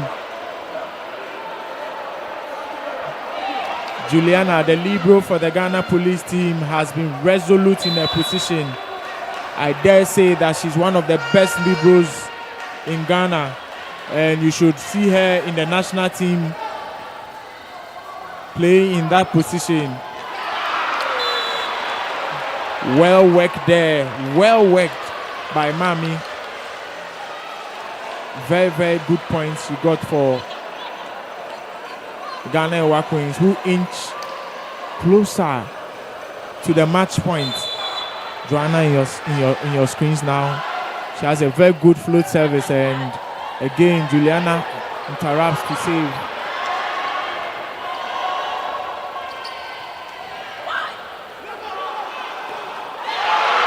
Speaker 3: Juliana, the libero for the Ghana Police team, has been resolute in her position. I dare say that she's one of the best liberos in Ghana, and you should see her in the national team playing in that position. Well worked there, well worked by Mami. Very good points she got for Ghana El-Wak Wings, who inch closer to the match point. Joanna in your screens now. She has a very good float service, and again Juliana interrupts to save.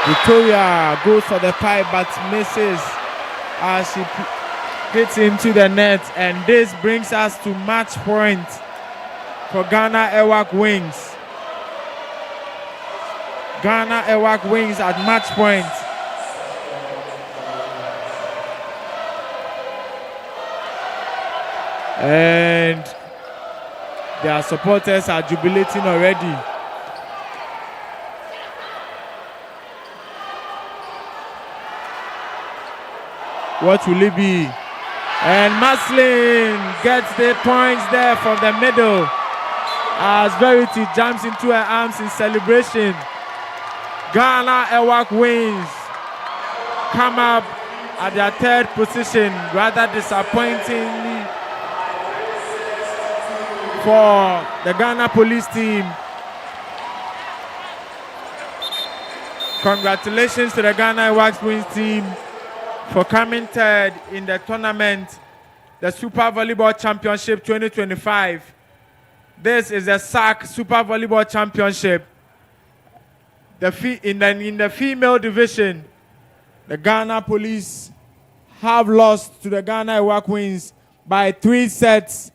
Speaker 3: Victoria goes for the pipe but misses as she hits into the net, and this brings us to match point for Ghana El-Wak Wings. Ghana El-Wak Wings at match point. And their supporters are jubilating already. What will it be? And Maslin gets the points there from the middle as Verity jumps into her arms in celebration. Ghana El-Wak Wings come up at their third position, rather disappointingly for the Ghana police team. Congratulations to the Ghana El-Wak Queens team for coming third in the tournament, the Super Volleyball Championship 2025. This is the SAC Super Volleyball Championship. In the female division, the Ghana police have lost to the Ghana El-Wak Queens by 3-2.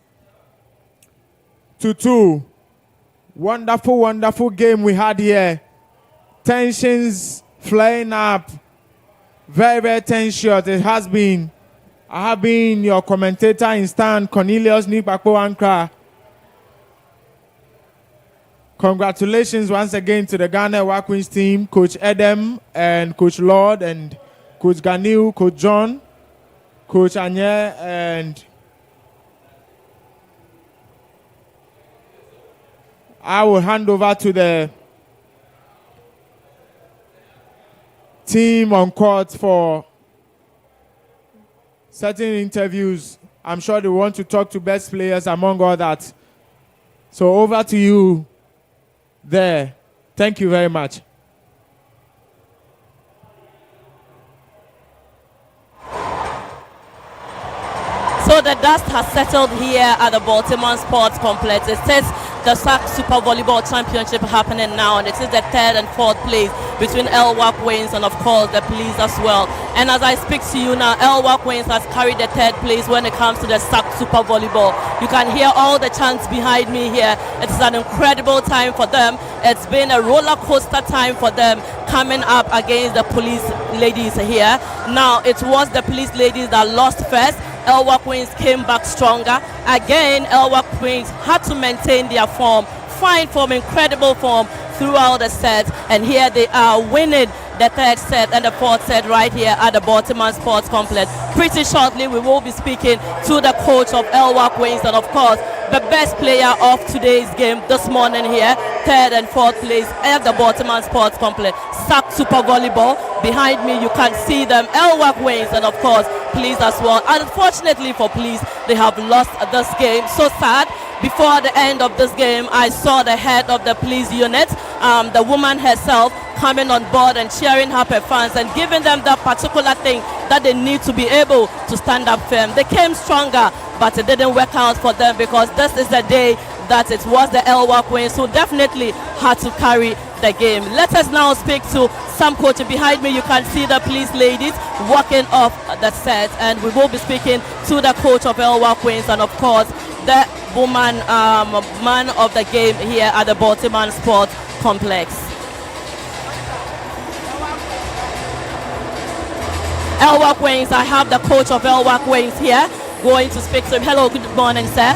Speaker 3: Wonderful, wonderful game we had here. Tensions flying up. Very, very tension it has been. I have been your commentator in stand, Cornelius Nipakpo Ankra. Congratulations once again to the Ghana El-Wak Queens team, Coach Edem and Coach Lord and Coach Ganil, Coach John, Coach Anye, and I will hand over to the team on court for certain interviews. I'm sure they want to talk to best players among all that. So over to you there. Thank you very much.
Speaker 2: So the dust has settled here at the Borteyman Sports Complex. It says the SAC Super Volleyball Championship happening now, and it is the third and fourth place between El-Wak Queens and of course the police as well. And as I speak to you now, El-Wak Queens has carried the third place when it comes to the SAC Super Volleyball. You can hear all the chants behind me here. It's an incredible time for them. It's been a roller coaster time for them coming up against the police ladies here. Now it was the police ladies that lost first. El-Wak Queens came back stronger. Again, El-Wak Queens had to maintain their form, fine form, incredible form throughout the set. And here they are winning the third set and the fourth set right here at the Borteyman Sports Complex. Pretty shortly, we will be speaking to the coach of El-Wak Queens and of course the best player of today's game this morning here, third and fourth place at the Borteyman Sports Complex. SAC Super Volleyball. Behind me, you can see them, El-Wak Queens and of course police as well. Unfortunately for police, they have lost this game. So sad. Before the end of this game, I saw the head of the police unit, the woman herself, coming on board and cheering up her fans and giving them that particular thing that they need to be able to stand up firm. They came stronger, but it didn't work out for them because this is the day that it was the El-Wak Queens who definitely had to carry the game. Let us now speak to some coaching. Behind me, you can see the police ladies walking off the set, and we will be speaking to the coach of El-Wak Queens and of course the woman man of the game here at the Borteyman Sports Complex. El-Wak Queens, I have the coach of El-Wak Queens here going to speak to him. Hello, good morning, sir.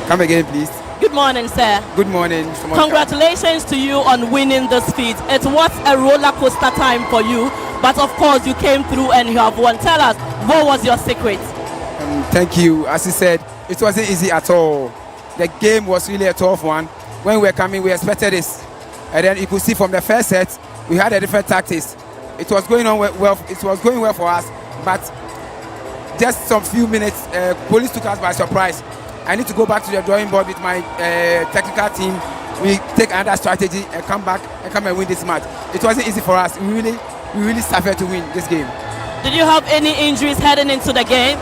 Speaker 6: Come again, please.
Speaker 2: Good morning, sir.
Speaker 6: Good morning.
Speaker 2: Congratulations to you on winning this feat. It was a roller coaster time for you, but of course you came through and you have won. Tell us, what was your secret?
Speaker 6: Thank you. As you said, it wasn't easy at all. The game was really a tough one. When we were coming, we expected this. And then you could see from the first set, we had a different tactics. It was going on well. It was going well for us, but just some few minutes, police took us by surprise. I need to go back to the drawing board with my technical team. We take another strategy and come back and come and win this match. It wasn't easy for us. We really suffered to win this game.
Speaker 2: Did you have any injuries heading into the game?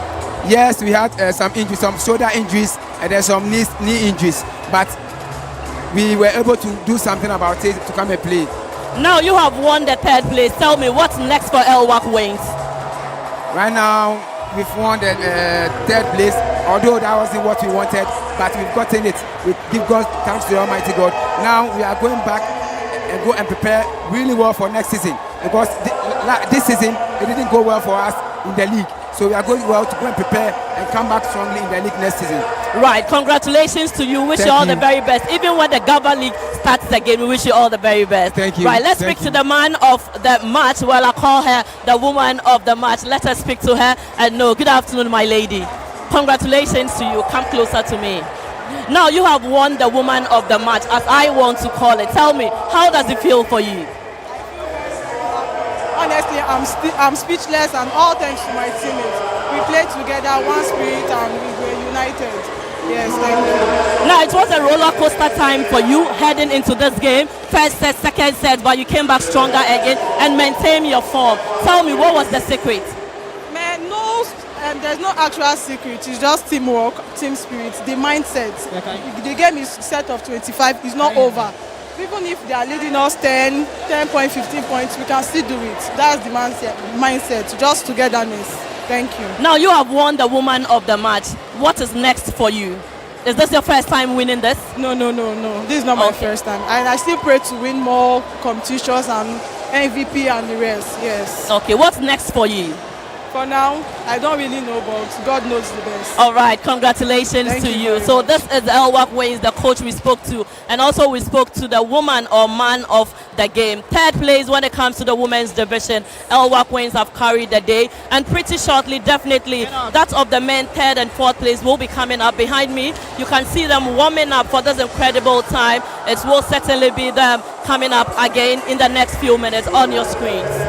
Speaker 6: Yes, we had some injuries, some shoulder injuries, and then some knee injuries. But we were able to do something about it to come and play.
Speaker 2: Now you have won the third place. Tell me, what's next for El-Wak Queens?
Speaker 6: Right now, we've won the third place, although that wasn't what we wanted, but we've gotten it. We give God thanks to the Almighty God. Now we are going back and go and prepare really well for next season, because this season it didn't go well for us in the league. So we are going well to go and prepare and come back strongly in the league next season.
Speaker 2: Right, congratulations to you. Wish you all the very best. Even when the Gaba League starts again, we wish you all the very best.
Speaker 6: Thank you.
Speaker 2: Right, let's speak to the man of the match. Well, I call her the woman of the match. Let us speak to her. And no, good afternoon, my lady. Congratulations to you. Come closer to me. Now you have won the woman of the match, as I want to call it. Tell me, how does it feel for you?
Speaker 7: Honestly, honestly, I'm speechless, and all thanks to my teammates. We played together, one spirit, and we were united. Yes, thank you.
Speaker 2: Now, it was a roller coaster time for you heading into this game. First set, second set, but you came back stronger again and maintained your form. Tell me, what was the secret?
Speaker 7: Man, there's no actual secret. It's just teamwork, team spirit, the mindset. The game is set of 25. It's not over. Even if they are leading us 10 points, 15 points, we can still do it. That's the mindset, just togetherness. Thank you.
Speaker 2: Now, you have won the Woman of the Match. What is next for you? Is this your first time winning this?
Speaker 7: No. This is not my first time. And I still pray to win more competitions and MVP and the rest, yes.
Speaker 2: Okay, what's next for you?
Speaker 7: For now, I don't really know, but God knows the best.
Speaker 2: All right, congratulations
Speaker 7: Thank
Speaker 2: to
Speaker 7: you
Speaker 2: you.
Speaker 7: very
Speaker 2: So
Speaker 7: much.
Speaker 2: this is El-Wak Waynes, the coach we spoke to, and also we spoke to the woman or man of the game. Third place when it comes to the women's division. El-Wak Waynes have carried the day, and pretty shortly, definitely, that of the men third and fourth place will be coming up behind me. You can see them warming up for this incredible time. It will certainly be them coming up again in the next few minutes on your screens.